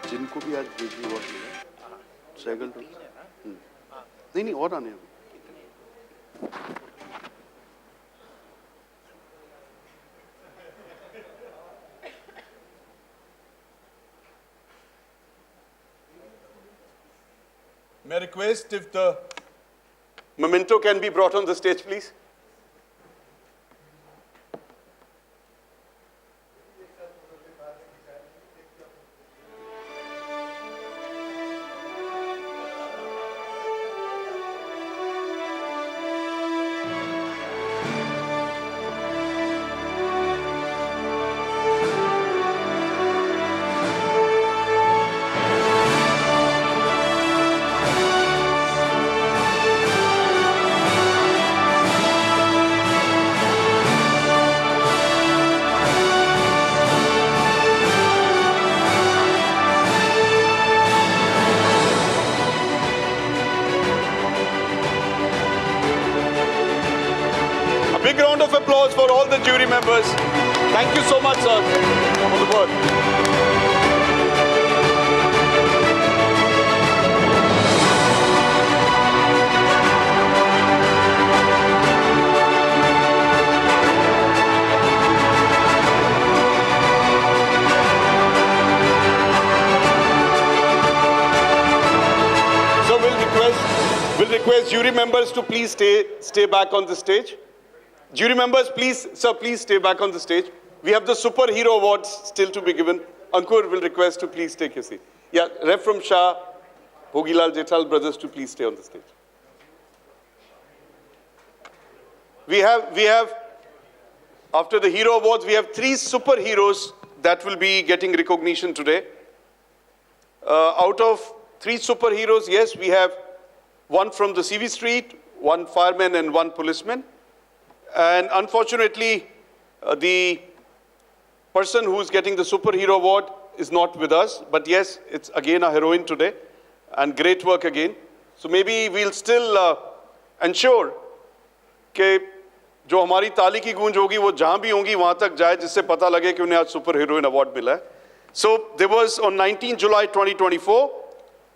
जिनको भी आज bravery award मिला, second नहीं और आने हैं. May I request if the memento can be brought on the stage, please? Big round of applause for all the jury members. Thank you so much, sir, for the work. request jury members to please stay back on the stage. Jury members, please, sir, please stay back on the stage. We have the superhero awards still to be given. Ankur will request to please take your seat. Yeah, Ref from Shah, Bhogilal Jethal brothers to please stay on the stage. We have, after the hero awards, we have 3 superheroes that will be getting recognition today. Out of 3 superheroes, yes, we have 1 from the CV street, 1 fireman and 1 policeman. And unfortunately, the person who's getting the superhero award is not with us, but yes, it's again a heroine today, and great work again. So maybe we'll still ensure कि जो हमारी ताली की गूंज होगी वो जहां भी होंगी वहां तक जाए जिससे पता लगे कि उन्हें आज सुपर हीरोइन अवार्ड मिला है. So there was on 19 July 2024,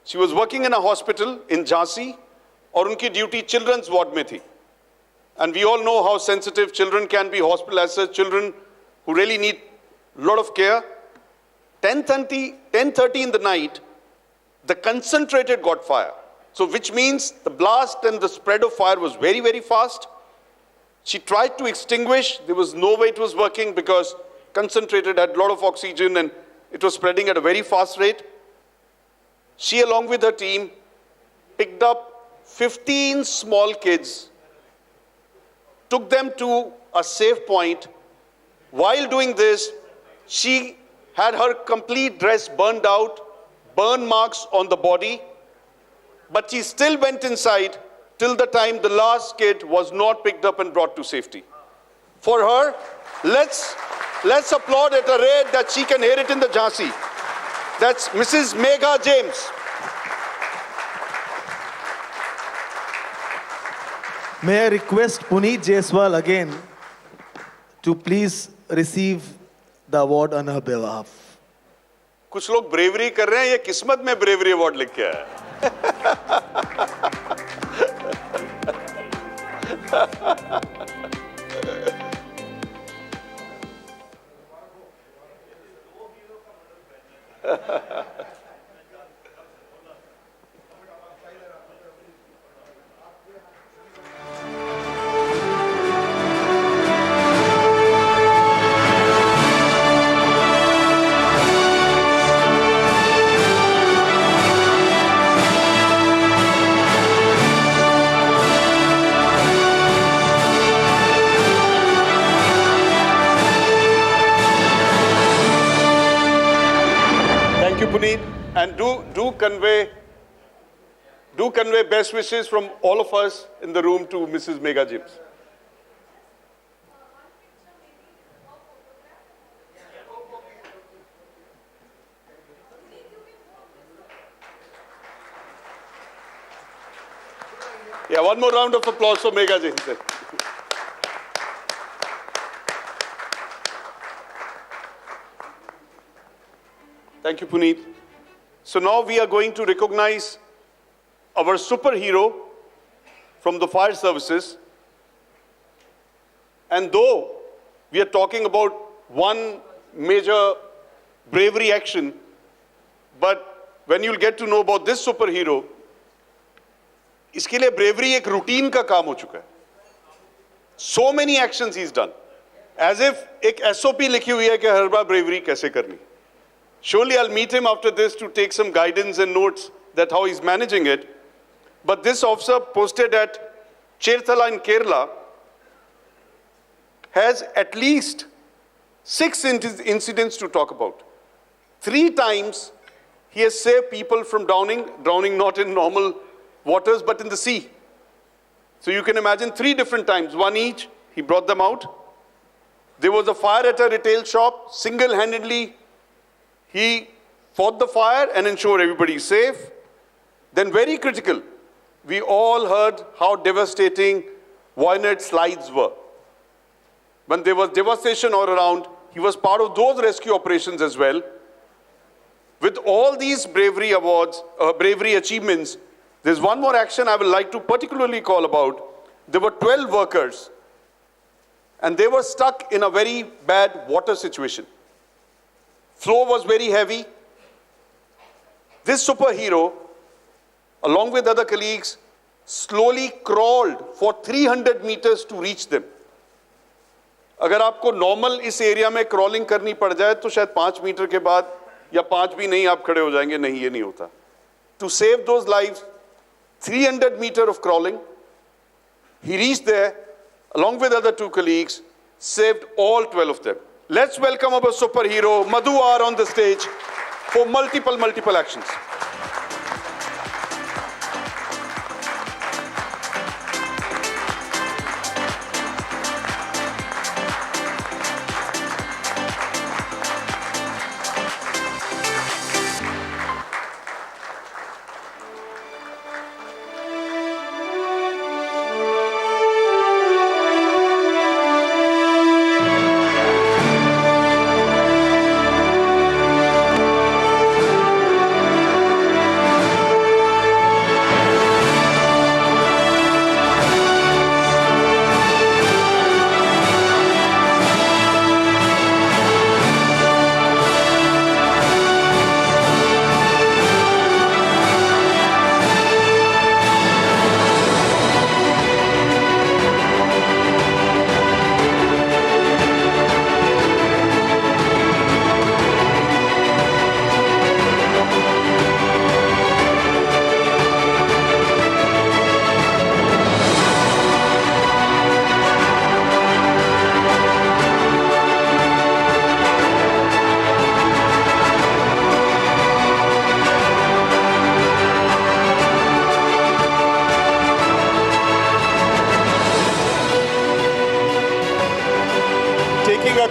she was working in a hospital in Jhansi और उनकी ड्यूटी चिल्ड्रंस वार्ड में थी. And we all know how sensitive children can be hospitalized, as children who really need a lot of care. 10:30 in the night, the concentrated got fire. So which means the blast and the spread of fire was very, very fast. She tried to extinguish. There was no way it was working because concentrated had a lot of oxygen and it was spreading at a very fast rate. She, along with her team, picked up 15 small kids, took them to a safe point. While doing this, she had her complete dress burned out, burn marks on the body, but she still went inside till the time the last kid was not picked up and brought to safety. For her, let's applaud at a rate that she can hear it in the Jhansi. That's Mrs. Megha James. May I request Puneet Jaiswal again to please receive the award on her behalf. कुछ लोग bravery कर रहे हैं, ये किस्मत में bravery award लिख के आया. And do convey best wishes from all of us in the room to Mrs. Megha James. Yeah, one more round of applause for Megha James. Thank you, Puneet. So now we are going to recognize our superhero from the fire services. And though we are talking about one major bravery action, but when you'll get to know about this superhero, इसके लिए bravery एक routine का काम हो चुका है. So many actions he's done. As if एक SOP लिखी हुई है कि हर बार bravery कैसे करनी. Surely I'll meet him after this to take some guidance and notes that how he's managing it. But this officer posted at Cherthala in Kerala has at least 6 incidents to talk about. 3 times he has saved people from drowning not in normal waters but in the sea. So you can imagine 3 different times, 1 each, he brought them out. There was a fire at a retail shop, single-handedly he fought the fire and ensured everybody is safe. Then very critical, we all heard how devastating Wayanad slides were. When there was devastation all around, he was part of those rescue operations as well. With all these bravery awards, bravery achievements, there's one more action I would like to particularly call about. There were 12 workers and they were stuck in a very bad water situation. Flow was very heavy. This superhero along with other colleagues, slowly crawled for 300 meters to reach them. अगर आपको normal इस area में crawling करनी पड़ जाए तो शायद 5 metre के बाद या 5 भी नहीं आप खड़े हो जाएंगे. नहीं, ये नहीं होता. To save those lives, 300 meters of crawling, he reached there along with other 2 colleagues, saved all 12 of them. Let's welcome our superhero Madhu R on the stage for multiple actions.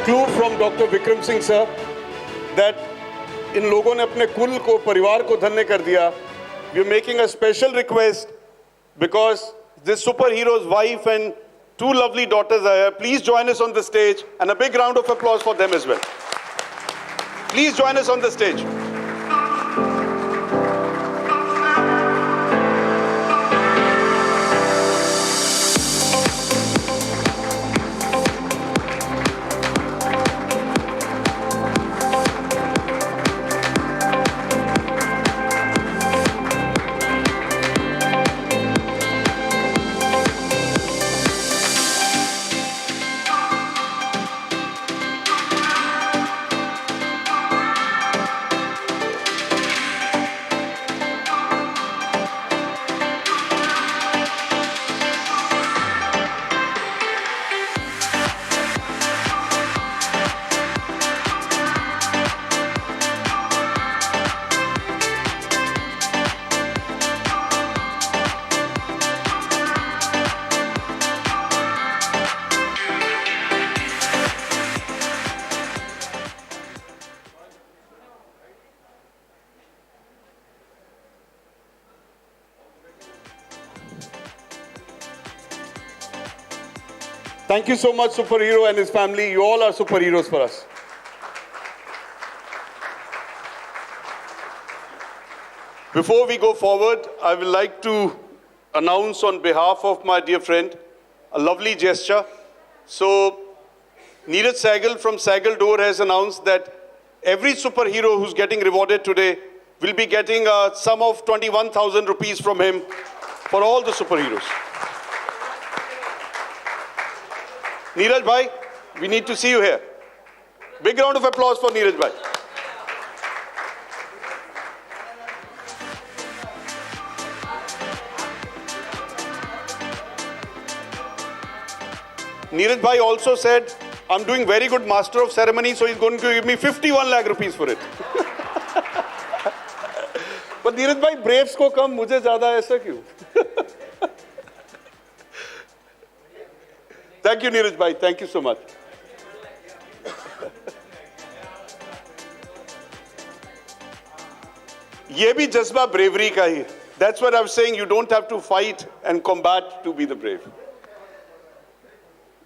clue from Dr. Vikram Singh sir that इन लोगों ने अपने कुल को परिवार को धन्य कर दिया. We are making a special request because this superhero's wife and two lovely daughters are here. Please join us on the stage and a big round of applause for them as well. Please join us on the stage. Thank you so much, superhero and his family. You all are superheroes for us. Before we go forward, I would like to announce on behalf of my dear friend a lovely gesture. So, Neeraj Sahgal from Sahgal Door has announced that every superhero who's getting rewarded today will be getting a sum of 21,000 rupees from him for all the superheroes. Neeraj bhai, we need to see you here. Big round of applause for Neeraj bhai. Neeraj bhai also said, I'm doing very good master of ceremony, so he's going to give me 51 lakh rupees for it. But Neeraj bhai, braves ko kam, mujhe zyada aisa kyun? Thank you, Neeraj bhai. Thank you so much. ये भी जज्बा bravery का ही. That's what I was saying. You don't have to fight and combat to be the brave.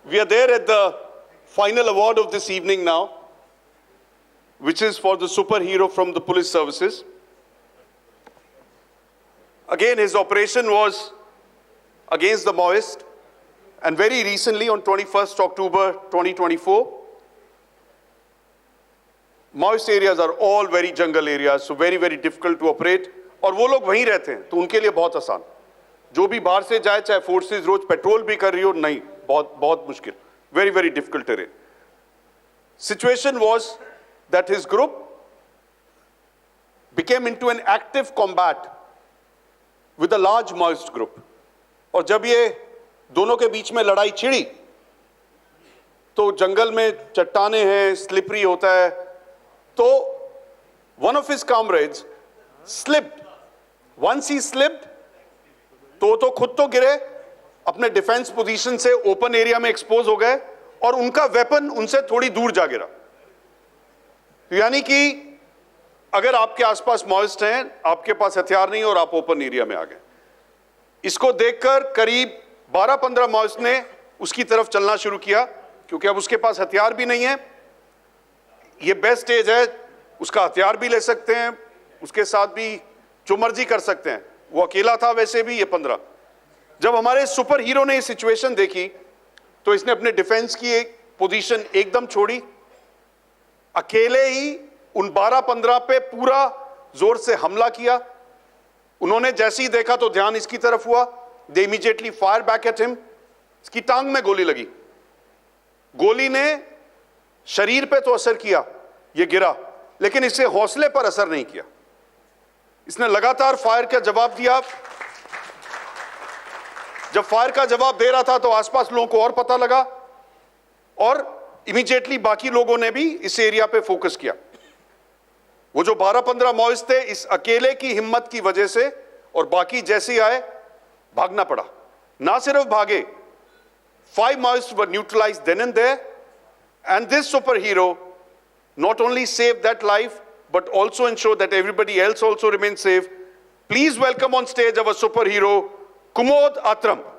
We are there at the final award of this evening now, which is for the superhero from the police services. Again, his operation was against the Maoist. And very recently, on 21st October 2024, Maoist areas are all very jungle areas, so very, very difficult to operate. और वो लोग वहीं रहते हैं, तो उनके लिए बहुत आसान। जो भी बाहर से जाए, चाहे फोर्सेस रोज पेट्रोल भी कर रही हो, नहीं, बहुत बहुत मुश्किल, very very difficult terrain. Situation was that his group became into an active combat with a large Maoist group. और जब ये दोनों के बीच में लड़ाई छिड़ी, तो जंगल में चट्टाने हैं, स्लिपरी होता है, तो one of his comrades slipped. Once he slipped, तो खुद तो गिरे, अपने डिफेंस पोजीशन से ओपन एरिया में एक्सपोज हो गए, और उनका वेपन उनसे थोड़ी दूर जा गिरा। यानी कि अगर आपके आसपास माओइस्ट हैं, आपके पास हथियार नहीं और आप ओपन एरिया में आ गए। इसको देखकर करीब 12-15 माओइस्ट ने उसकी तरफ चलना शुरू किया, क्योंकि अब उसके पास हथियार भी नहीं है। ये बेस्ट स्टेज है, उसका हथियार भी ले सकते हैं, उसके साथ भी जो मर्जी कर सकते हैं। वो अकेला था वैसे भी, ये 15। जब हमारे सुपर हीरो ने ये सिचुएशन देखी, तो इसने अपने डिफेंस की एक पोजीशन एकदम छोड़ी, अकेले ही उन 12-15 पे पूरा जोर से हमला किया। उन्होंने जैसे ही देखा तो ध्यान इसकी तरफ हुआ, दे immediately fire back at him. इसकी टांग में गोली लगी, गोली ने शरीर पे तो असर किया, ये गिरा, लेकिन इससे हौसले पर असर नहीं किया। इसने लगातार फायर का जवाब दिया। जब फायर का जवाब दे रहा था तो आसपास लोगों को और पता लगा, और इमीडिएटली बाकी लोगों ने भी इस एरिया पे फोकस किया। वो जो 12-15 माओइस्ट थे, इस अकेले की हिम्मत की वजह से और बाकी जैसे ही आए, भागना पड़ा। ना सिर्फ भागे, 5 Maoist were neutralised then and there, and this superhero not only saved that life but also ensured that everybody else also remained safe. Please welcome on stage our superhero Kumod Atram.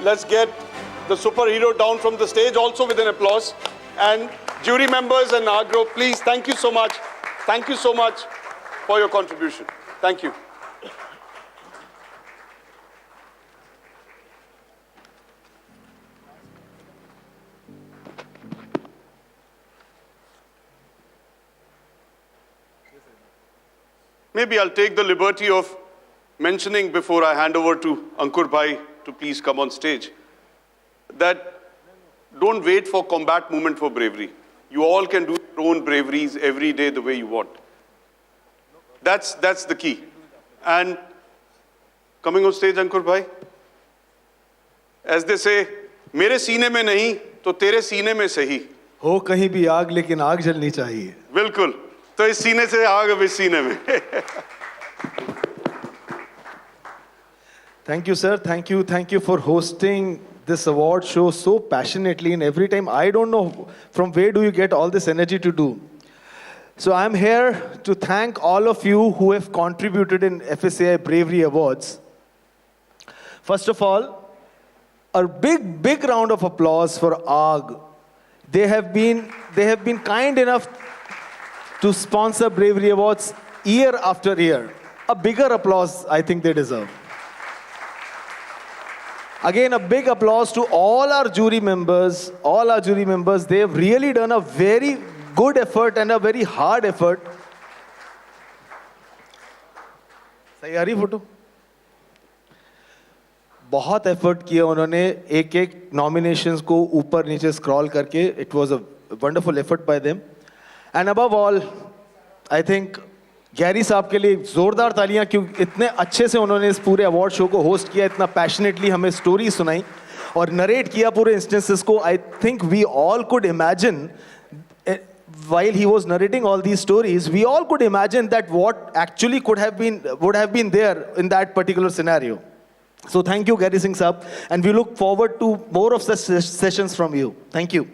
Let's get the superhero down from the stage also with an applause. And jury members and our group, please, thank you so much. Thank you so much for your contribution. Thank you. Maybe I'll take the liberty of mentioning before I hand over to Ankur Bhai to please come on stage, that don't wait for combat movement for bravery. You all can do your own braveries every day the way you want. That's the key. And coming on stage, Ankur Bhai, as they say, मेरे सीने में नहीं तो तेरे सीने में सही. हो कहीं भी आग लेकिन आग जलनी चाहिए. बिल्कुल. तो इस सीने से आग अब इस सीने में. Thank you, sir. Thank you for hosting this award show so passionately, and every time I don't know from where do you get all this energy to do. So I'm here to thank all of you who have contributed in FSAI Bravery Awards. First of all, a big round of applause for ARG. They have been kind enough to sponsor Bravery Awards year after year. A bigger applause I think they deserve. Again, a big applause to all our jury members. They have really done a very good effort and a very hard effort. सही आ रही photo? बहुत effort किया उन्होंने एक nominations को ऊपर नीचे scroll करके. It was a wonderful effort bye them. And above all I think Gary साहब के लिए जोरदार तालियां, क्योंकि इतने अच्छे से उन्होंने इस पूरे अवार्ड शो को होस्ट किया, इतना पैशनेटली हमें स्टोरी सुनाई और नरेट किया पूरे इंस्टेंसेस को. I think we all could imagine while he was narrating all these stories, we all could imagine that what actually would have been there in that particular scenario. So thank you, Gary Singh Saab, and we look forward to more of such sessions from you. Thank you.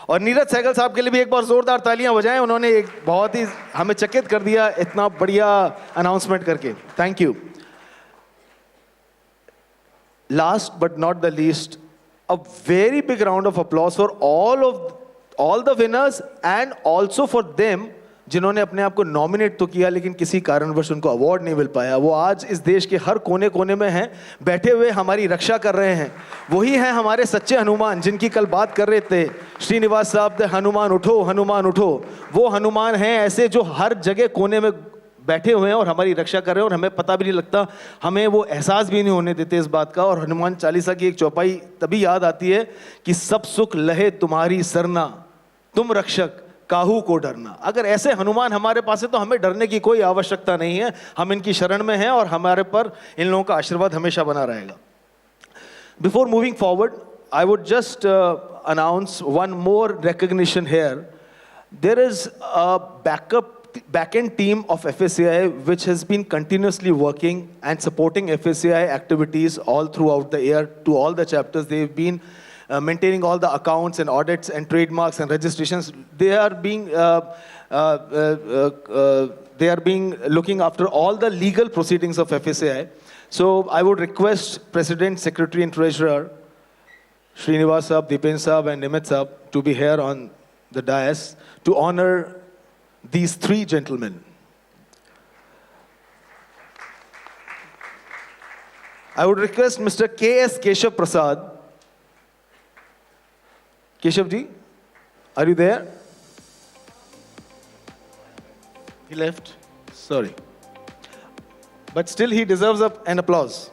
और नीरज सहगल साहब के लिए भी एक बार जोरदार तालियां बजाएं. उन्होंने एक बहुत ही हमें चकित कर दिया इतना बढ़िया अनाउंसमेंट करके. Thank you. Last but not the least, a very big round of applause for all the winners and also for them जिन्होंने अपने आप को नॉमिनेट तो किया लेकिन किसी कारणवश उनको अवार्ड नहीं मिल पाया. वो आज इस देश के हर कोने कोने में हैं, बैठे हुए हमारी रक्षा कर रहे हैं. वही हैं हमारे सच्चे हनुमान जिनकी कल बात कर रहे थे श्रीनिवास साहब. द हनुमान उठो, हनुमान उठो. वो हनुमान हैं ऐसे जो हर जगह कोने में बैठे हुए हैं और हमारी रक्षा कर रहे हैं और हमें पता भी नहीं लगता, हमें वो एहसास भी नहीं होने देते इस बात का. और हनुमान चालीसा की एक चौपाई तभी याद आती है कि सब सुख लहे तुम्हारी सरना, तुम रक्षक काहू को डरना. अगर ऐसे हनुमान हमारे पास है तो हमें डरने की कोई आवश्यकता नहीं है. हम इनकी शरण में हैं और हमारे पर इन लोगों का आशीर्वाद हमेशा बना रहेगा. Before moving forward, I would just announce one more recognition here. There is a back-end team of FSAI which has been continuously working and supporting FSAI activities all throughout the year to all the chapters. They've been maintaining all the accounts and audits and trademarks and registrations. They are being looking after all the legal proceedings of FSAI. So I would request President, Secretary and Treasurer Srinivas Saab, Dipen Saab and Nimit Saab to be here on the dais to honor these three gentlemen. I would request Mr. K.S. Keshav Prasad. Keshav ji, are you there? He left. Sorry. But still he deserves an applause.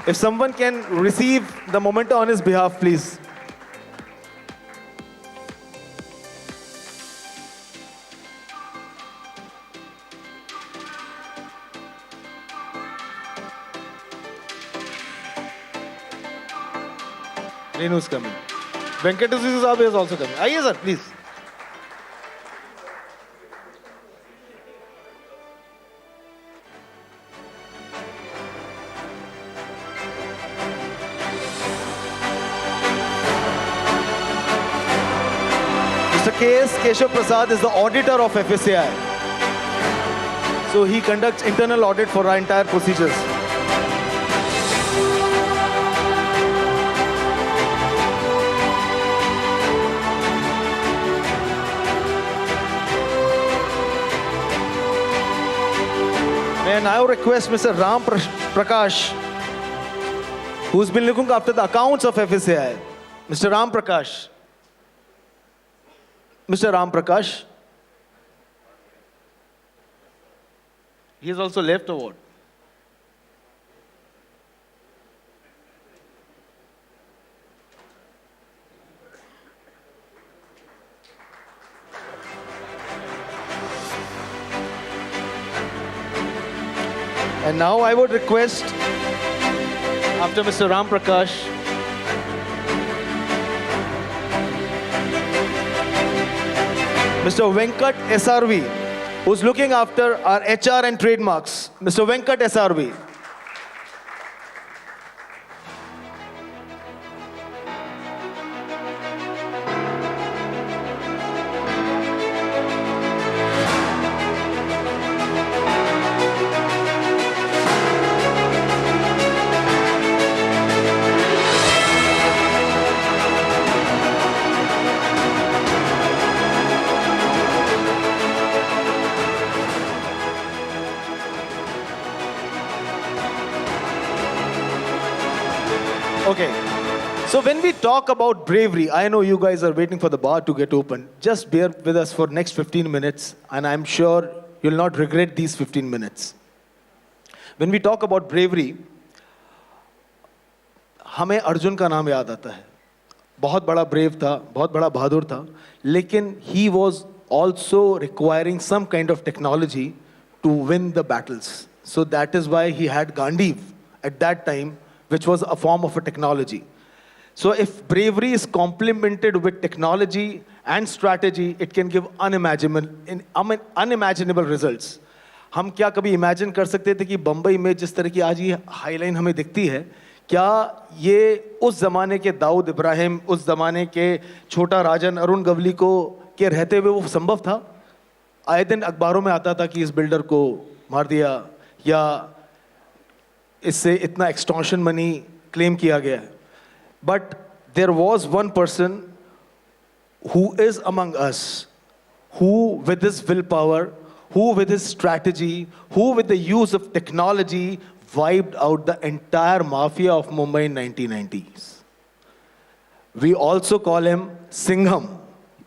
If someone can receive the memento on his behalf, please. Renu is coming. Venkateswaran Saab is also coming. Aye, sir, please. Mr. K.S. Keshav Prasad is the auditor of FSAI. So he conducts internal audit for our entire procedures. May I now request Mr. Ram Prakash, who's been looking after the accounts of FSAI. Mr. Ram Prakash. Mr. Ram Prakash. He has also left or what? And now I would request, after Mr. Ram Prakash, Mr. Venkat SRV, who's looking after our HR and trademarks. Mr. Venkat SRV. Okay. So when we talk about bravery, I know you guys are waiting for the bar to get open. Just bear with us for next 15 minutes, and I'm sure you'll not regret these 15 minutes. When we talk about bravery, हमें अर्जुन का नाम याद आता है. बहुत बड़ा brave था, बहुत बड़ा बहादुर था, लेकिन he was also requiring some kind of technology to win the battles. So that is why he had Gandhi at that time, which was a form of a technology. So if bravery is complemented with technology and strategy, it can give unimaginable results. हम क्या कभी imagine कर सकते थे कि बम्बई में जिस तरह की आज ये हाईलाइन हमें दिखती है, क्या ये उस ज़माने के दाऊद इब्राहिम, उस ज़माने के छोटा राजन अरुण गवली को के रहते हुए वो संभव था? आए दिन अखबारों में आता था कि इस बिल्डर को मार दिया या इससे इतना एक्सटॉर्शन मनी क्लेम किया गया है. But there was one person who is among us, who with his willpower, who with his strategy, who with the use of technology wiped out the entire mafia of Mumbai in 1990s. We also call him Singham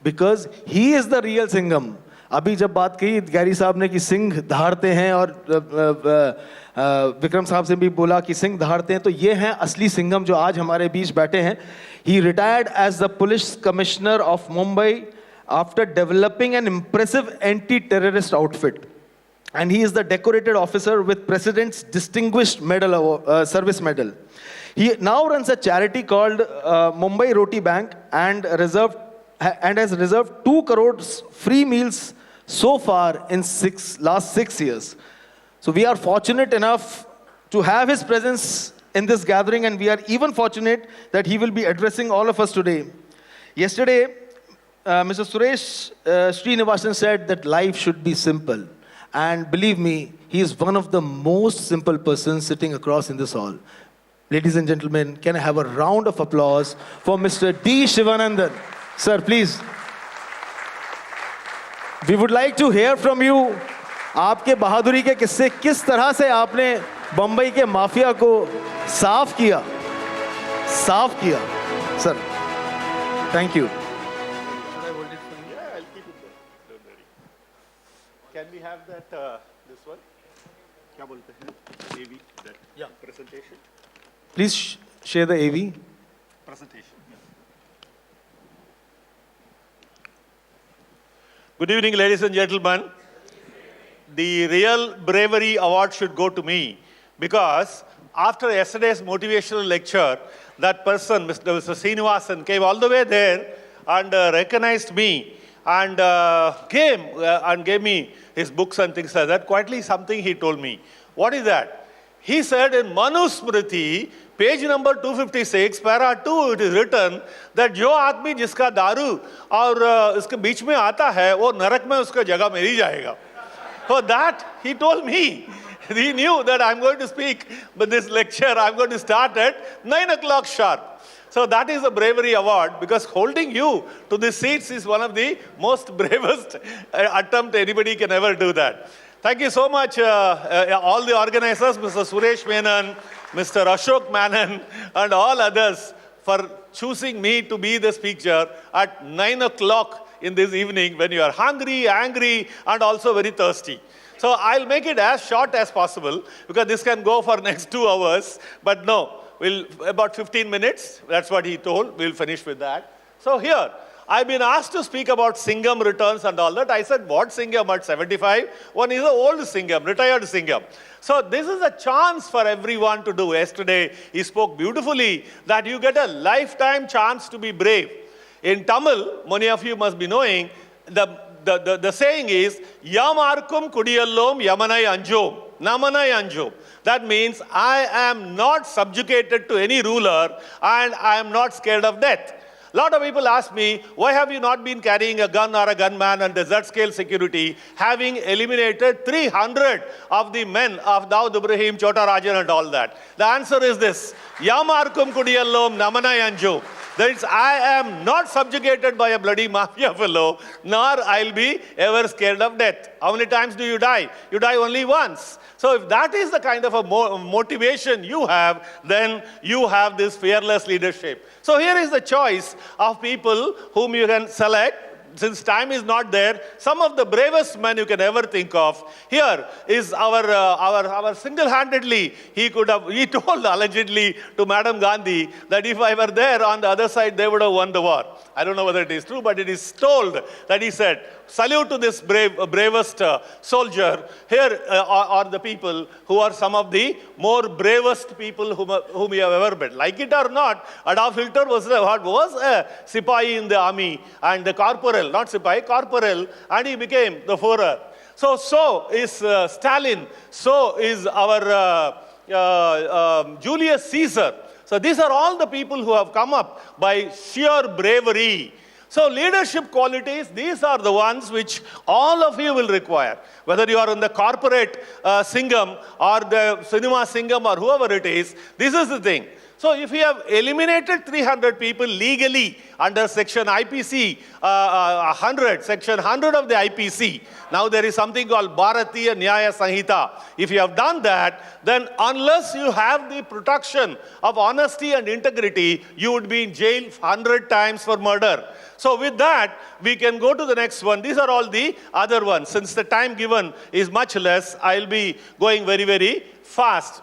because he is the real Singham. अभी जब बात कही Gary साहब ने कि सिंह दहाड़ते हैं और विक्रम साहब से भी बोला कि सिंह दहाड़ते हैं, तो ये हैं असली सिंघम जो आज हमारे बीच बैठे हैं. He retired as the police commissioner of Mumbai after developing an impressive anti-terrorist outfit. And he is the decorated officer with President's Distinguished Medal, Service Medal. He now runs a charity called Mumbai Roti Bank and has reserved 2 crores free meals so far in last 6 years. So we are fortunate enough to have his presence in this gathering, and we are even fortunate that he will be addressing all of us today. Yesterday, Mr. Suresh Srinivasan said that life should be simple. And believe me, he is one of the most simple persons sitting across in this hall. Ladies and gentlemen, can I have a round of applause for Mr. D. Shivanandan? Sir, please. We would like to hear from you. आपके बहादुरी के किस्से, किस तरह से आपने बंबई के mafia को साफ किया. Sir, thank you. Can we have that, this one? क्या बोलते हैं? AV, that presentation? Please share the AV. Presentation. Good evening, ladies and gentlemen. The real bravery award should go to me because after yesterday's motivational lecture, that person, Mr. Srinivasan, came all the way there and recognized me and came and gave me his books and things like that. Quietly, something he told me. What is that? He said in Manusmriti, page number 256, para 2, it is written that जो आदमी जिसका दारू और इसके बीच में आता है, वो नरक में उसका जगह मिल जाएगा. For that, he told me. He knew that I'm going to speak, but this lecture I'm going to start at 9 o'clock sharp. So that is a bravery award because holding you to these seats is one of the most bravest attempt anybody can ever do that. Thank you so much, all the organizers, Mr. Suresh Menon, Mr. Ashok Menon, and all others for choosing me to be the speaker at 9 o'clock in this evening when you are hungry, angry, and also very thirsty. So I'll make it as short as possible because this can go for next 2 hours. But no, we'll about 15 minutes. That's what he told. We'll finish with that. So here, I've been asked to speak about Singham returns and all that. I said, what Singham at 75? One is an old Singham, retired Singham. So this is a chance for everyone to do. Yesterday, he spoke beautifully that you get a lifetime chance to be brave. In Tamil, many of you must be knowing, the saying is, Yamarkum kudiyallom yamanai anjom, namanai anjom. That means, I am not subjugated to any ruler and I am not scared of death. A lot of people ask me, why have you not been carrying a gun or a gunman and desert scale security, having eliminated 300 of the men of Daud Ibrahim, Chota Rajan and all that? The answer is this, Yamarkum Kudiyallom Namana Yanjo. That is, I am not subjugated by a bloody mafia fellow, nor I'll be ever scared of death. How many times do you die? You die only once. So if that is the kind of a motivation you have, then you have this fearless leadership. So here is the choice of people whom you can select. Since time is not there, some of the bravest men you can ever think of. Here is our single-handedly, he told allegedly to Madam Gandhi that if I were there on the other side, they would have won the war. I don't know whether it is true, but it is told that he said, salute to this bravest soldier. Here are the people who are some of the more bravest people whom you have ever met. Like it or not, Adolf Hitler was a Sipahi in the army and the corporal, not Sipahi, corporal, and he became the Führer. So is Stalin, so is our Julius Caesar. So these are all the people who have come up by sheer bravery. So leadership qualities, these are the ones which all of you will require. Whether you are in the corporate Singham or the cinema Singham or whoever it is, this is the thing. So if you have eliminated 300 people legally under section IPC 100, section 100 of the IPC, now there is something called Bharatiya Nyaya Sanhita. If you have done that, then unless you have the protection of honesty and integrity, you would be in jail 100 times for murder. So with that, we can go to the next one. These are all the other ones. Since the time given is much less, I'll be going very, very fast.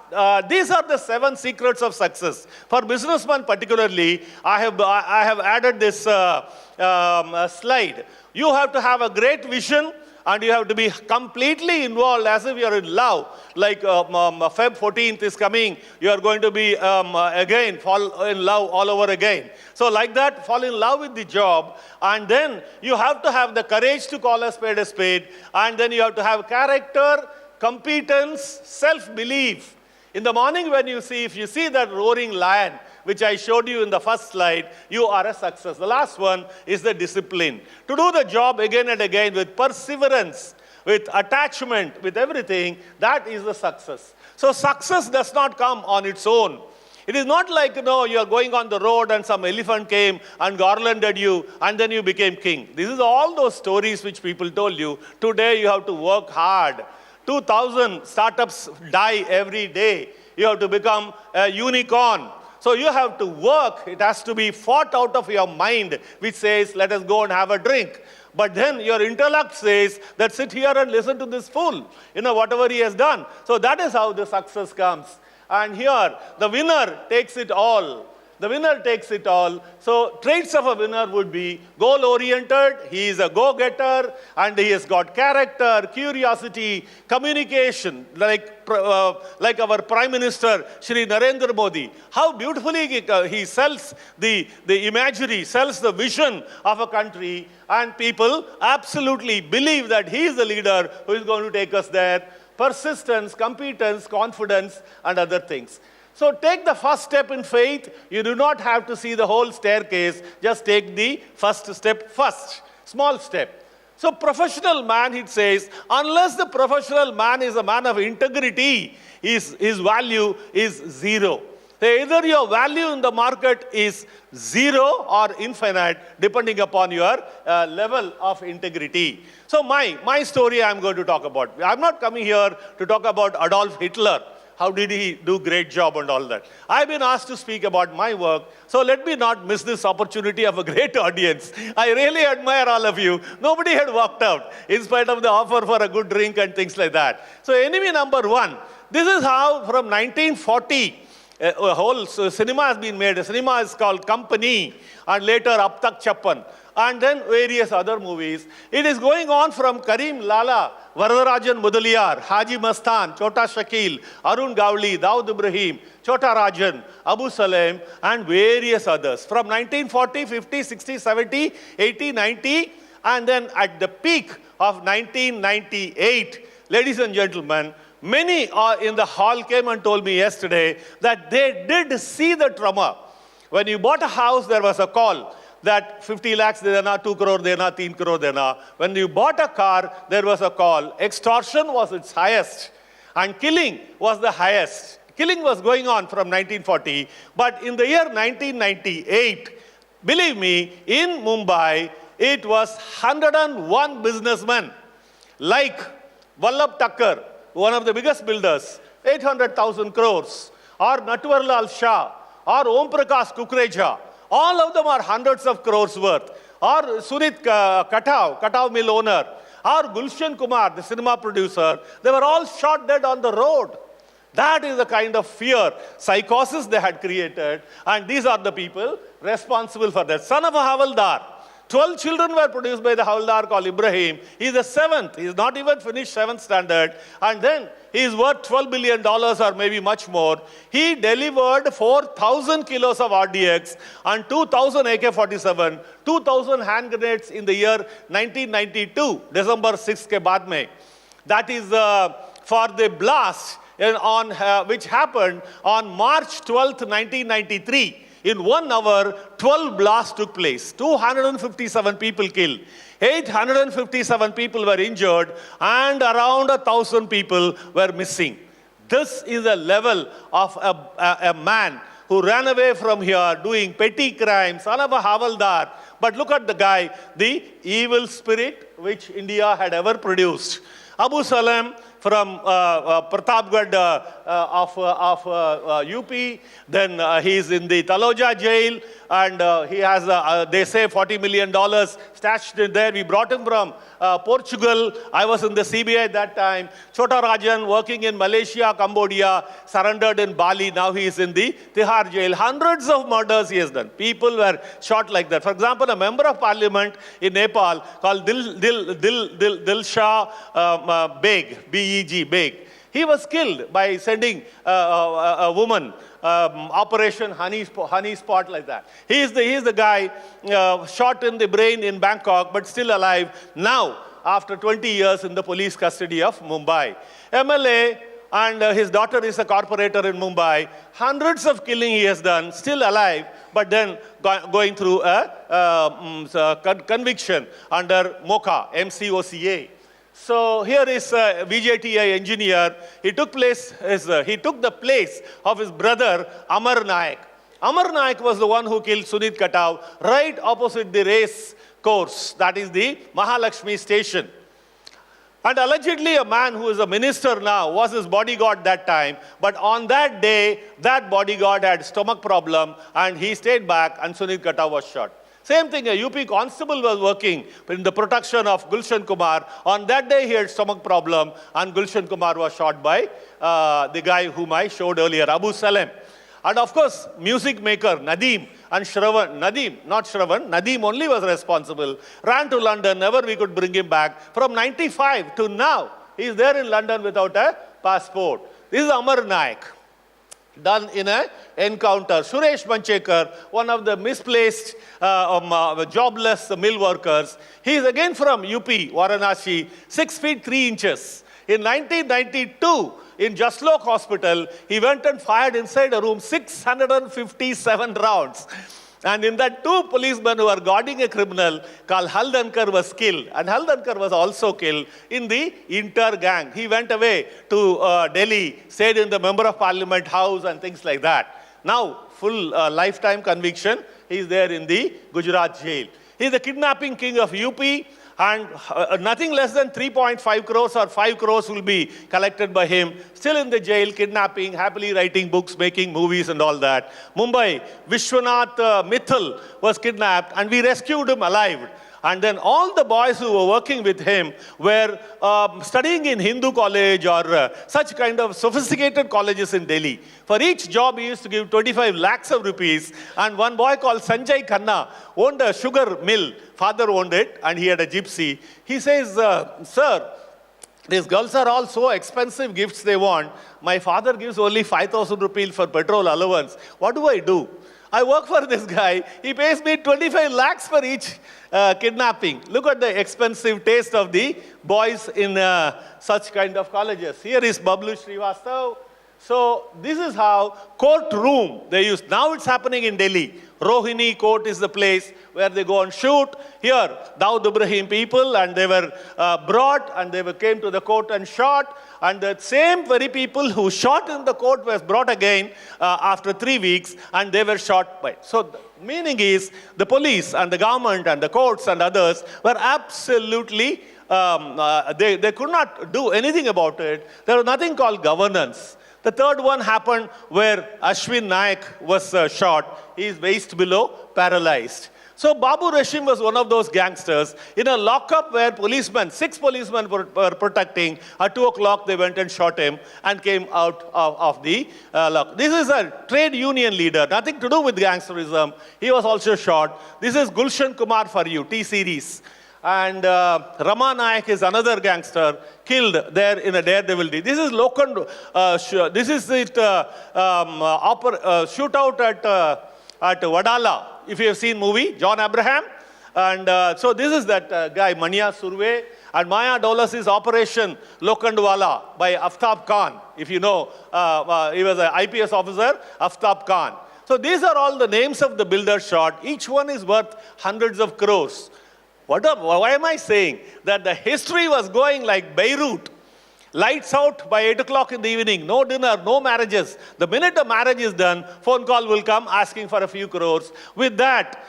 These are the 7 secrets of success. For businessmen particularly, I have added this slide. You have to have a great vision, and you have to be completely involved as if you are in love. Like Feb 14th is coming, you are going to be again fall in love all over again. So like that, fall in love with the job, and then you have to have the courage to call a spade, and then you have to have character, competence, self-belief. In the morning when if you see that roaring lion, which I showed you in the first slide, you are a success. The last one is the discipline. To do the job again and again with perseverance, with attachment, with everything, that is the success. So success does not come on its own. It is not like, you are going on the road and some elephant came and garlanded you and then you became king. This is all those stories which people told you. Today you have to work hard. 2,000 startups die every day. You have to become a unicorn. So you have to work. It has to be fought out of your mind, which says, let us go and have a drink. But then your intellect says that sit here and listen to this fool, whatever he has done. So that is how the success comes. And here, the winner takes it all. The winner takes it all. So traits of a winner would be goal-oriented, he is a go-getter, and he has got character, curiosity, communication, like our Prime Minister, Shri Narendra Modi. How beautifully he sells the imagery, sells the vision of a country, and people absolutely believe that he is the leader who is going to take us there. Persistence, competence, confidence, and other things. So take the first step in faith. You do not have to see the whole staircase. Just take the first step first. Small step. So professional man, it says, unless the professional man is a man of integrity, his value is zero. So either your value in the market is zero or infinite, depending upon your level of integrity. So my story I'm going to talk about. I'm not coming here to talk about Adolf Hitler. How did he do great job and all that? I've been asked to speak about my work, so let me not miss this opportunity of a great audience. I really admire all of you. Nobody had walked out in spite of the offer for a good drink and things like that. So enemy number 1. This is how from 1940, a whole cinema has been made. A cinema is called Company, and later Ab Tak Chappan, and then various other movies. It is going on from Karim Lala, Varadarajan Mudaliar, Haji Mastan, Chota Shakil, Arun Gavli, Daud Ibrahim, Chota Rajan, Abu Salem, and various others. From 1940, 50, 60, 70, 80, 90, and then at the peak of 1998, ladies and gentlemen, many in the hall came and told me yesterday that they did see the trauma. When you bought a house, there was a call. that 50 lakhs dena, 2 crore dena, 3 crore dena. When you bought a car, there was a call. Extortion was its highest, and killing was the highest. Killing was going on from 1940, but in the year 1998, believe me, in Mumbai, it was 101 businessmen like Vallabh Thakkar, one of the biggest builders, 800,000 crores, or Natwarlal Shah, or Om Prakash Kukreja. All of them are hundreds of crores worth. Or Sunit Katao mill owner, or Gulshan Kumar, the cinema producer. They were all shot dead on the road. That is the kind of fear, psychosis they had created, and these are the people responsible for that. Son of a Havaldar. 12 children were produced by the Havaldar called Ibrahim. He is the 7th. He is not even finished 7th standard. And then he is worth $12 billion or maybe much more. He delivered 4,000 kilos of RDX and 2,000 AK-47, 2,000 hand grenades in the year 1992, December 6th ke baad mein. That is for the blast which happened on March 12th, 1993. In 1 hour, 12 blasts took place. 257 people killed. 857 people were injured, and around 1,000 people were missing. This is the level of a man who ran away from here doing petty crimes, son of a Havaldar. But look at the guy, the evil spirit which India had ever produced. Abu Salem from Pratapgarh of UP. Then he is in the Taloja jail, and he has, they say, $40 million stashed in there. We brought him from Portugal. I was in the CBI at that time. Chota Rajan, working in Malaysia, Cambodia, surrendered in Bali. Now he is in the Tihar jail. Hundreds of murders he has done. People were shot like that. For example, a member of parliament in Nepal called Dilshah Beg, B-E-G, Beg. He was killed by sending a woman, Operation Honey Spot like that. He is the guy shot in the brain in Bangkok, but still alive now, after 20 years in the police custody of Mumbai. MLA and his daughter is a corporator in Mumbai. Hundreds of killing he has done, still alive, but then going through a conviction under MOCA, MCOCA. So here is a VJTI engineer. He took the place of his brother Amar Naik. Amar Naik was the one who killed Sunit Katao right opposite the race course, that is the Mahalakshmi station. And allegedly a man who is a minister now was his bodyguard that time. But on that day, that bodyguard had stomach problem and he stayed back and Sunit Katao was shot. Same thing, a UP constable was working in the protection of Gulshan Kumar. On that day, he had stomach problem, and Gulshan Kumar was shot by the guy whom I showed earlier, Abu Salem. And of course, music maker Nadeem and Shravan, Nadeem only was responsible. Ran to London, never we could bring him back. From 95 to now, he is there in London without a passport. This is Amar Naik, done in an encounter. Suresh Manchekar, one of the misplaced, jobless mill workers. He is again from UP, Varanasi, 6 feet 3 inches. In 1992, in Jaslok Hospital, he went and fired inside a room 657 rounds. And in that, 2 policemen who were guarding a criminal called Haldankar was killed. And Haldankar was also killed in the Inter gang. He went away to Delhi, stayed in the Member of Parliament house and things like that. Now, full lifetime conviction. He is there in the Gujarat jail. He is the kidnapping king of UP. And nothing less than 3.5 crores or 5 crores will be collected by him. Still in the jail, kidnapping, happily writing books, making movies and all that. Mumbai, Vishwanath Mithal was kidnapped and we rescued him alive. And then all the boys who were working with him were studying in Hindu college or such kind of sophisticated colleges in Delhi. For each job, he used to give 25 lakhs of rupees. And one boy called Sanjay Khanna owned a sugar mill. Father owned it and he had a gypsy. He says, sir, these girls are all so expensive gifts they want. My father gives only 5,000 rupees for petrol allowance. What do I do? I work for this guy. He pays me 25 lakhs for each kidnapping. Look at the expensive taste of the boys in such kind of colleges. Here is Bablu Srivastav. So this is how courtroom they use. Now it's happening in Delhi. Rohini court is the place where they go and shoot. Here, Dawood Ibrahim people, and they were brought and they came to the court and shot. And the same very people who shot in the court was brought again after 3 weeks, and they were shot by. So the meaning is the police and the government and the courts and others were absolutely, they could not do anything about it. There was nothing called governance. The third one happened where Ashwin Naik was shot. He is waist below, paralyzed. So Babu Rashim was one of those gangsters in a lockup where policemen, 6 policemen were protecting. At 2 o'clock, they went and shot him and came out of the lock. This is a trade union leader, nothing to do with gangsterism. He was also shot. This is Gulshan Kumar for you, T-series. And Rama Naik is another gangster killed there in a daredevil deed. This is Lokand, this is it, shootout at Wadala. If you have seen movie, John Abraham. And so this is that guy, Mania Surve. And Maya Dolas's Operation Lokandwala by Aftab Khan. If you know, he was an IPS officer, Aftab Khan. So these are all the names of the builders shot. Each one is worth hundreds of crores. Why am I saying? That the history was going like Beirut. Lights out by 8 o'clock in the evening, no dinner, no marriages. The minute a marriage is done, phone call will come asking for a few crores. With that,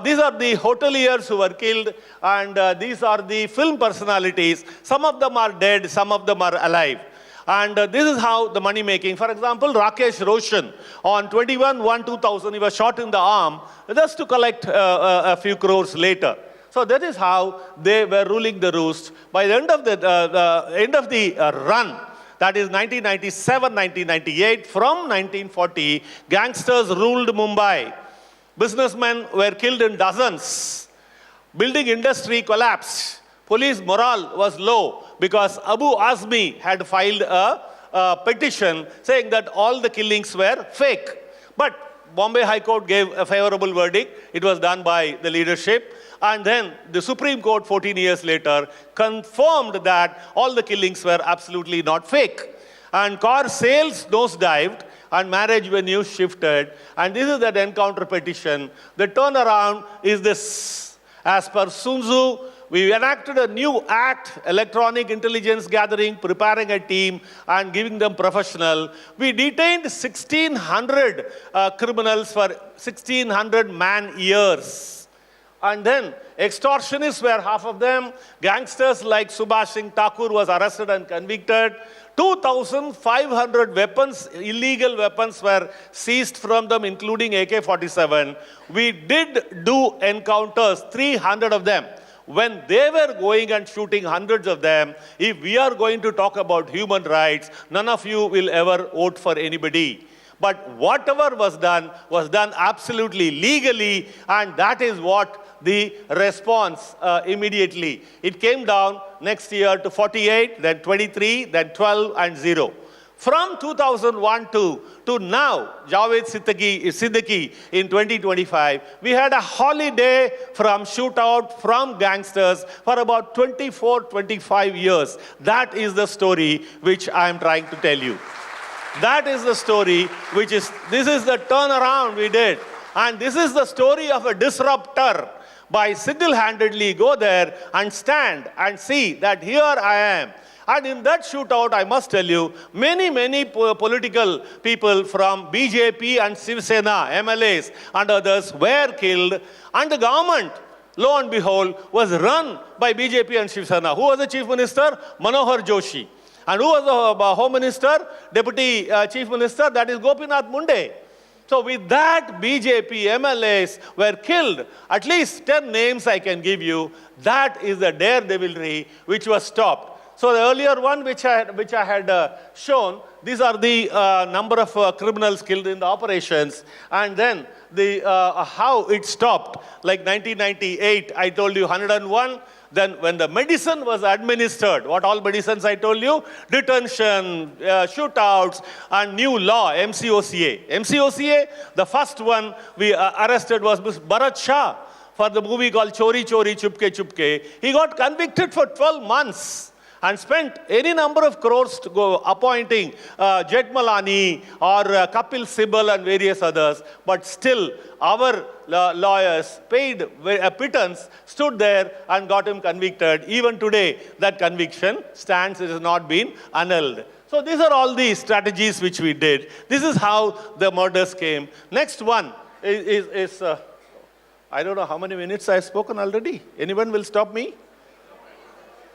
these are the hoteliers who were killed, and these are the film personalities. Some of them are dead, some of them are alive. And this is how the money making. For example, Rakesh Roshan, on 21/1/2000, he was shot in the arm just to collect a few crores later. So that is how they were ruling the roost. By the end of the run, that is 1997, 1998, from 1940, gangsters ruled Mumbai. Businessmen were killed in dozens. Building industry collapsed. Police morale was low because Abu Azmi had filed a petition saying that all the killings were fake. But Bombay High Court gave a favorable verdict. It was done by the leadership. And then the Supreme Court, 14 years later, confirmed that all the killings were absolutely not fake. And car sales nosedived, and marriage venues shifted. And this is that encounter petition. The turnaround is this. As per Sun Tzu, we enacted a new act, electronic intelligence gathering, preparing a team, and giving them professional. We detained 1,600 criminals for 1,600 man-years. And then extortionists were half of them. Gangsters like Subhash Singh Thakur was arrested and convicted. 2,500 weapons, illegal weapons, were seized from them, including AK-47. We did do encounters, 300 of them. When they were going and shooting hundreds of them, if we are going to talk about human rights, none of you will ever vote for anybody. But whatever was done absolutely legally, and that is what the response immediately. It came down next year to 48, then 23, then 12, and 0. From 2001 to now, Javed Siddiqui in 2025, we had a holiday from shootout, from gangsters for about 24, 25 years. That is the story which I am trying to tell you. That is the story this is the turnaround we did. And this is the story of a disruptor. By single-handedly go there and stand and see that here I am. And in that shootout, I must tell you, many political people from BJP and Shiv Sena, MLAs and others were killed. And the government, lo and behold, was run by BJP and Shiv Sena. Who was the chief minister? Manohar Joshi. And who was the home minister? Deputy chief minister? That is Gopinath Munde. So with that, BJP MLAs were killed. At least 10 names I can give you. That is the daredevilry which was stopped. So the earlier one which I had shown, these are the number of criminals killed in the operations. And then the how it stopped. Like 1998, I told you 101. Then when the medicine was administered, what all medicines I told you? Detention, shootouts, and new law, MCOCA. MCOCA, the first one we arrested was Ms. Bharat Shah for the movie called Chori Chori Chupke Chupke. He got convicted for 12 months. and spent any number of crores to go appointing Jetmalani or Kapil Sibal and various others, but still our lawyers paid a pittance, stood there and got him convicted. Even today, that conviction stands. It has not been annulled. So these are all the strategies which we did. This is how the murders came. Next one is I don't know how many minutes I've spoken already. Anyone will stop me?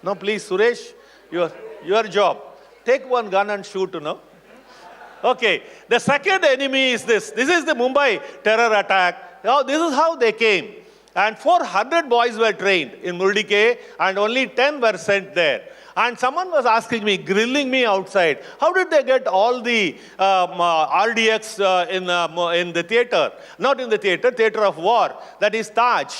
No, please, Suresh, your job. Take one gun and shoot, Okay, the second enemy is this. This is the Mumbai terror attack. Now, this is how they came. And 400 boys were trained in Murdike and only 10 were sent there. And someone was asking me, grilling me outside, how did they get all the RDX in the theater? Not in the theater, theater of war, that is Taj.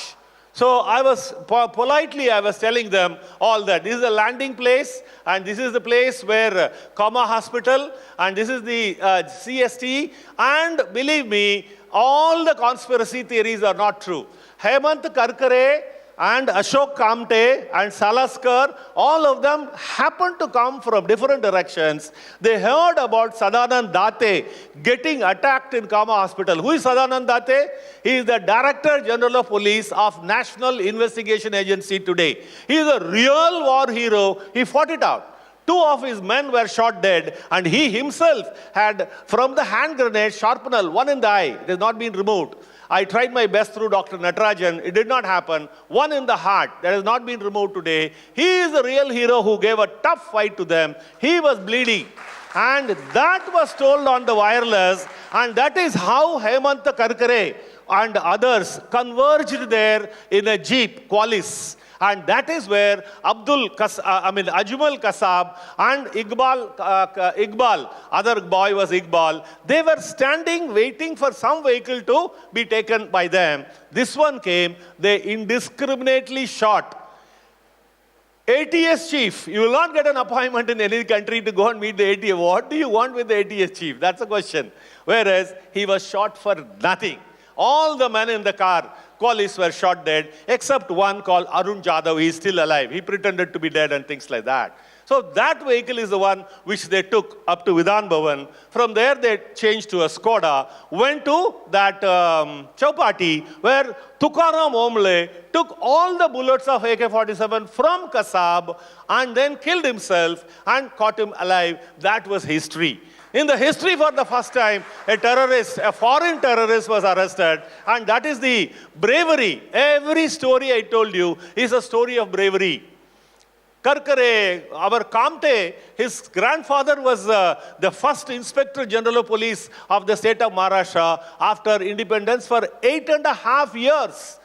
So I was, politely I was telling them all that. This is the landing place, and this is the place where Comma Hospital, and this is the CST, and believe me, all the conspiracy theories are not true. Hemant Karkare and Ashok Kamte and Salaskar, all of them happened to come from different directions. They heard about Sadanand Date getting attacked in Kama Hospital. Who is Sadanand Date? He is the Director General of Police of National Investigation Agency today. He is a real war hero. He fought it out. 2 of his men were shot dead, and he himself had, from the hand grenade, sharpened one in the eye. It has not been removed. I tried my best through Dr. Natarajan. It did not happen. One in the heart that has not been removed today. He is the real hero who gave a tough fight to them. He was bleeding. And that was told on the wireless. And that is how Hemant Karkare and others converged there in a jeep, Qualis. And that is where Ajmal Kasab and Iqbal, other boy was Iqbal, they were standing waiting for some vehicle to be taken by them. This one came, they indiscriminately shot. ATS chief, you will not get an appointment in any country to go and meet the ATS. What do you want with the ATS chief? That's a question. Whereas he was shot for nothing. All the men in the car, Qualis, were shot dead, except one called Arun Jadhav. He is still alive. He pretended to be dead and things like that. So that vehicle is the one which they took up to Vidhan Bhavan. From there, they changed to a Skoda, went to that Chowpatty, where Tukaram Omle took all the bullets of AK-47 from Kasab and then killed himself and caught him alive. That was history. In the history, for the first time, a terrorist, a foreign terrorist was arrested, and that is the bravery. Every story I told you is a story of bravery. Karkare, our Kamte, his grandfather was the first Inspector General of Police of the state of Maharashtra after independence for 8.5 years.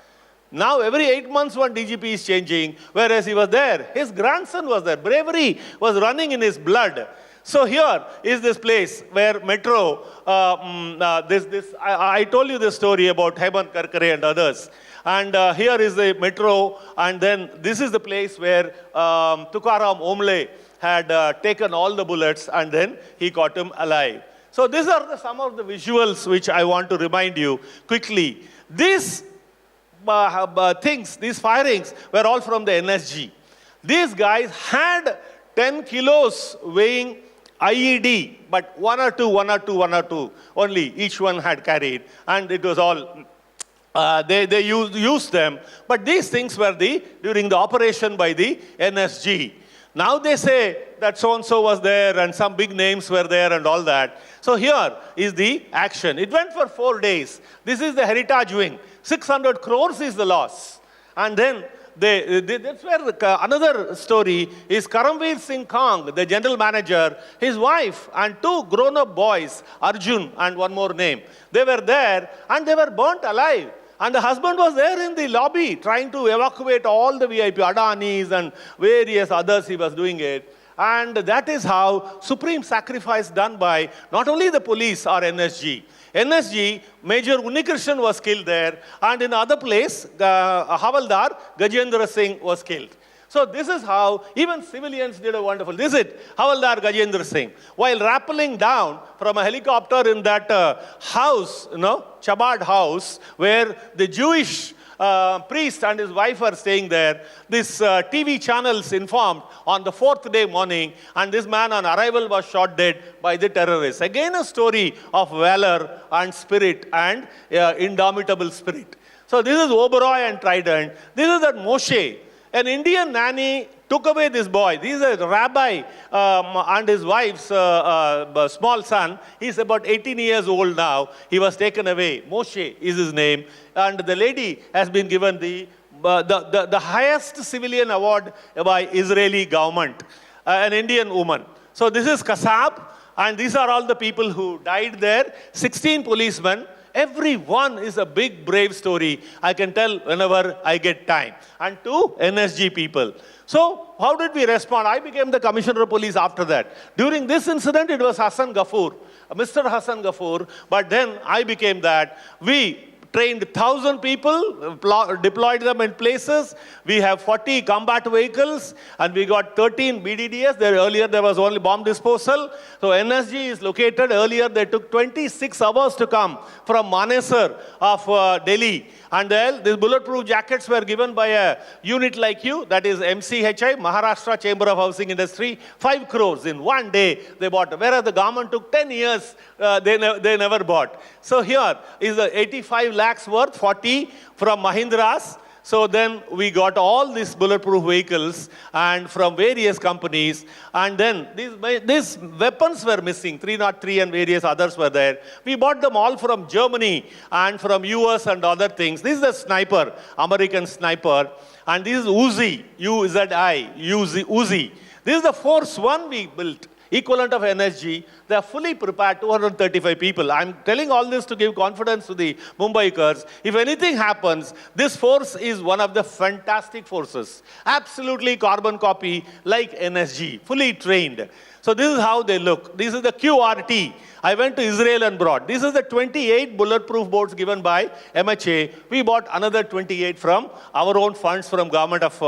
Now, every 8 months, one DGP is changing, whereas he was there. His grandson was there. Bravery was running in his blood. So here is this place where metro, I told you the story about Hemant Karkare and others. And here is the metro, and then this is the place where Tukaram Omle had taken all the bullets, and then he caught him alive. So these are some of the visuals which I want to remind you quickly. These things, these firings were all from the NSG. These guys had 10 kilos weighing IED, but one or two only each one had carried, and it was all, they used them. But these things were during the operation by the NSG. Now they say that so-and-so was there and some big names were there and all that. So here is the action. It went for 4 days. This is the heritage wing. 600 crores is the loss. And then that's where another story is Karamveer Singh Kang, the general manager, his wife and 2 grown-up boys, Arjun and one more name. They were there and they were burnt alive. And the husband was there in the lobby trying to evacuate all the VIP, Adanis and various others, he was doing it. And that is how supreme sacrifice done by not only the police or NSG. NSG, Major Unikrishnan was killed there, and in other place, Havaldar Gajendra Singh was killed. So this is how even civilians did a wonderful. This is it, Havaldar Gajendra Singh. While rappelling down from a helicopter in that house, Chabad house, where the Jewish priest and his wife are staying there. This TV channels informed on the 4th day morning, and this man on arrival was shot dead by the terrorists. Again, a story of valor and spirit and indomitable spirit. So this is Oberoi and Trident. This is that Moshe. An Indian nanny took away this boy. This is a rabbi and his wife's small son. He's about 18 years old now. He was taken away. Moshe is his name. And the lady has been given the highest civilian award by Israeli government, an Indian woman. So this is Kasab, and these are all the people who died there. 16 policemen. Every one is a big, brave story. I can tell whenever I get time. And 2 NSG people. So, how did we respond? I became the Commissioner of Police after that. During this incident, it was Hassan Ghafoor, Mr. Hassan Ghafoor. But then I became that. We trained 1,000 people, deployed them in places. We have 40 combat vehicles, and we got 13 BDDS. Earlier, there was only bomb disposal. So NSG is located. Earlier, they took 26 hours to come from Manesar of Delhi. And these bulletproof jackets were given by a unit like you, that is MCHI, Maharashtra Chamber of Housing Industry, 5 crores in one day they bought. Whereas the government took 10 years, they never bought. So here is the 85 lakhs worth, 40 from Mahindras. So then we got all these bulletproof vehicles and from various companies. And then these weapons were missing. 303 and various others were there. We bought them all from Germany and from US and other things. This is the sniper, American sniper. And this is Uzi, U-Z-I, Uzi. This is the Force 1 we built. Equivalent of NSG, they are fully prepared, 235 people. I'm telling all this to give confidence to the Mumbaikars. If anything happens, this force is one of the fantastic forces. Absolutely carbon copy like NSG, fully trained. So this is how they look. This is the QRT. I went to Israel and brought. This is the 28 bulletproof boards given by MHA. We bought another 28 from our own funds from government of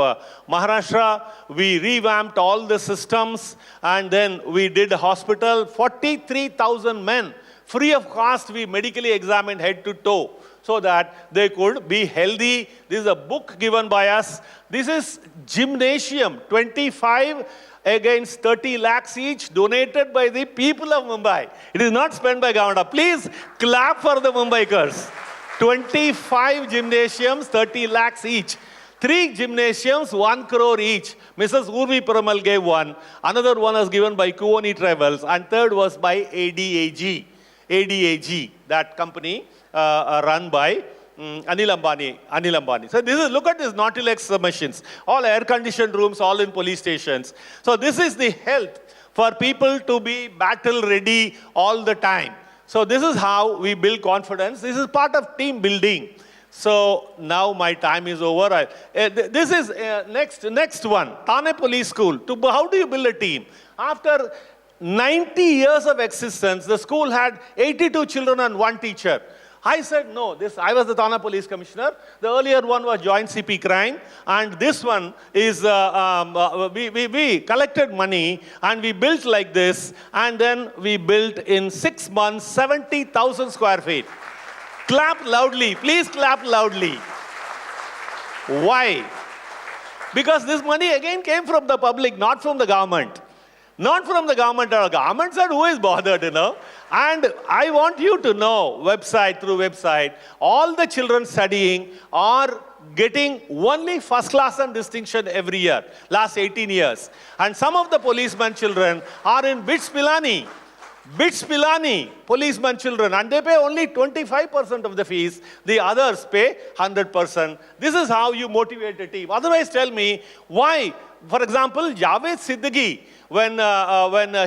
Maharashtra. We revamped all the systems, and then we did a hospital. 43,000 men, free of cost, we medically examined head to toe so that they could be healthy. This is a book given by us. This is gymnasium, 25 against 30 lakhs each, donated by the people of Mumbai. It is not spent by government. Please clap for the Mumbaikars. 25 gymnasiums, 30 lakhs each. 3 gymnasiums, 1 crore each. Mrs. Urvi Peramal gave one. Another one was given by Kuoni Travels. And third was by ADAG. ADAG, that company run by Anil Ambani. So this is, look at these Nautilus machines. All air-conditioned rooms, all in police stations. So this is the health for people to be battle-ready all the time. So this is how we build confidence. This is part of team building. So now my time is over. This is next one, Thane Police School. How do you build a team? After 90 years of existence, the school had 82 children and 1 teacher. I said, no, I was the Thane Police Commissioner. The earlier one was Joint CP Crime. And this one is, we collected money and we built like this. And then we built in 6 months, 70,000 square feet. Clap loudly, please clap loudly. Why? Because this money again came from the public, not from the government. Not from the government. The government said, who is bothered, you know? And I want you to know, through website, all the children studying are getting only first class and distinction every year, last 18 years. And some of the policeman children are in BITS Pilani, policeman children, and they pay only 25% of the fees. The others pay 100%. This is how you motivate a team. Otherwise, tell me why, for example, Javed Siddiqui, when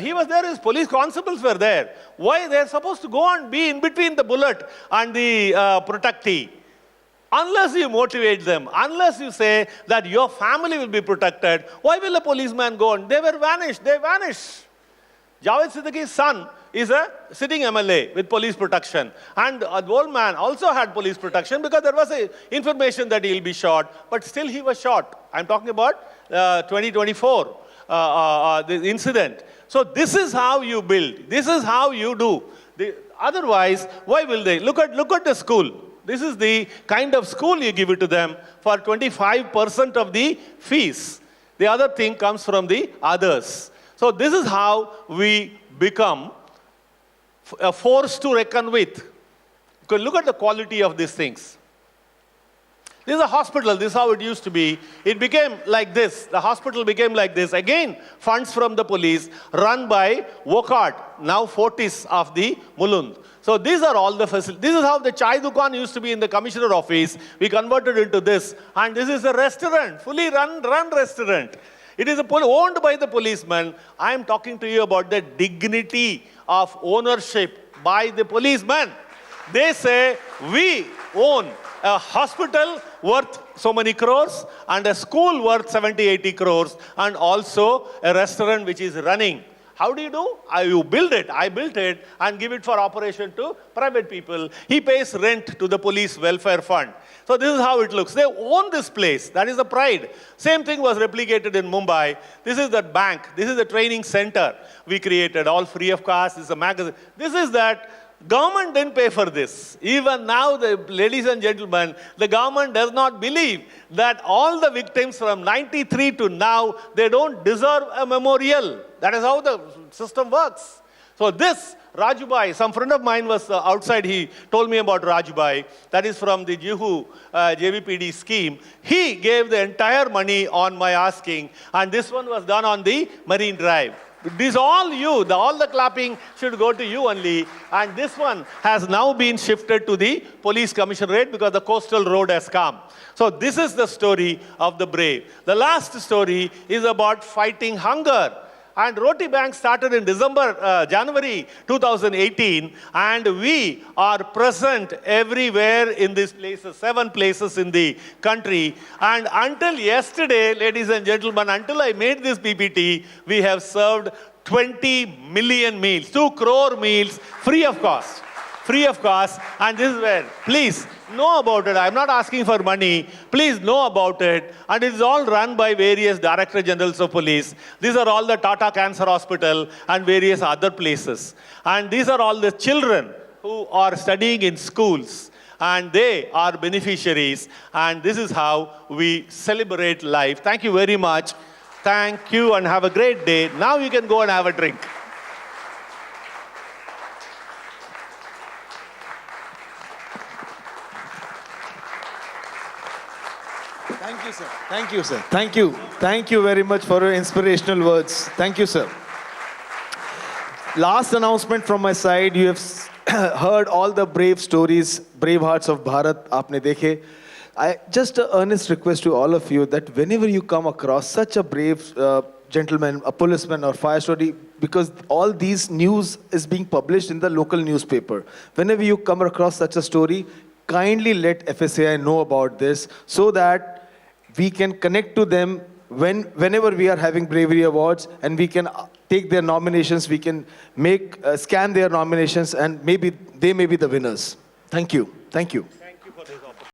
he was there, his police constables were there. Why? They're supposed to go and be in between the bullet and the protectee. Unless you motivate them, unless you say that your family will be protected, why will a policeman go on? They vanish. Javed Siddiqui's son is a sitting MLA with police protection. And the old man also had police protection because there was information that he'll be shot, but still he was shot. I'm talking about 2024, the incident. So this is how you build. This is how you do. Otherwise, why will they? Look at the school. This is the kind of school you give it to them for 25% of the fees. The other thing comes from the others. So this is how we become a force to reckon with. You can look at the quality of these things. This is a hospital. This is how it used to be. It became like this. The hospital became like this. Again, funds from the police run by Wokart, now Fortis of the Mulund. So these are all the facilities. This is how the chai dukan used to be in the commissioner office. We converted into this. And this is a restaurant, fully run restaurant. It is owned by the policeman. I am talking to you about the dignity of ownership by the policeman. They say, we own a hospital worth so many crores and a school worth 70, 80 crores and also a restaurant which is running. How do? You build it. I built it and give it for operation to private people. He pays rent to the police welfare fund. So this is how it looks. They own this place. That is the pride. Same thing was replicated in Mumbai. This is that bank. This is the training center we created, all free of cost. This is a magazine. This is that. Government didn't pay for this. Even now, ladies and gentlemen, the government does not believe that all the victims from 93 to now, they don't deserve a memorial. That is how the system works. So this, Rajubai, some friend of mine was outside, he told me about Rajubai. That is from the Juhu JVPD scheme. He gave the entire money on my asking, and this one was done on the Marine Drive. This all you, all the clapping should go to you only. And this one has now been shifted to the police commissionerate because the coastal road has come. So this is the story of the brave. The last story is about fighting hunger. And Roti Bank started in January 2018, and we are present everywhere in these places, 7 places in the country. And until yesterday, ladies and gentlemen, until I made this PPT, we have served 20 million meals, 2 crore meals, free of cost. Free of cost, and this is where, please know about it. I'm not asking for money. Please know about it. And it is all run by various Director Generals of Police. These are all the Tata Cancer Hospital and various other places. And these are all the children who are studying in schools. And they are beneficiaries. And this is how we celebrate life. Thank you very much. Thank you and have a great day. Now you can go and have a drink. Thank you, sir. Thank you, sir. Thank you. Thank you very much for your inspirational words. Thank you, sir. Last announcement from my side. You have heard all the brave stories, brave hearts of Bharat. Aapne dekhe. I just an earnest request to all of you that whenever you come across such a brave gentleman, a policeman or fire story, because all these news is being published in the local newspaper. Whenever you come across such a story, kindly let FSAI know about this so that we can connect to them whenever we are having bravery awards, and we can take their nominations, we can scan their nominations, and maybe they may be the winners. Thank you. Thank you.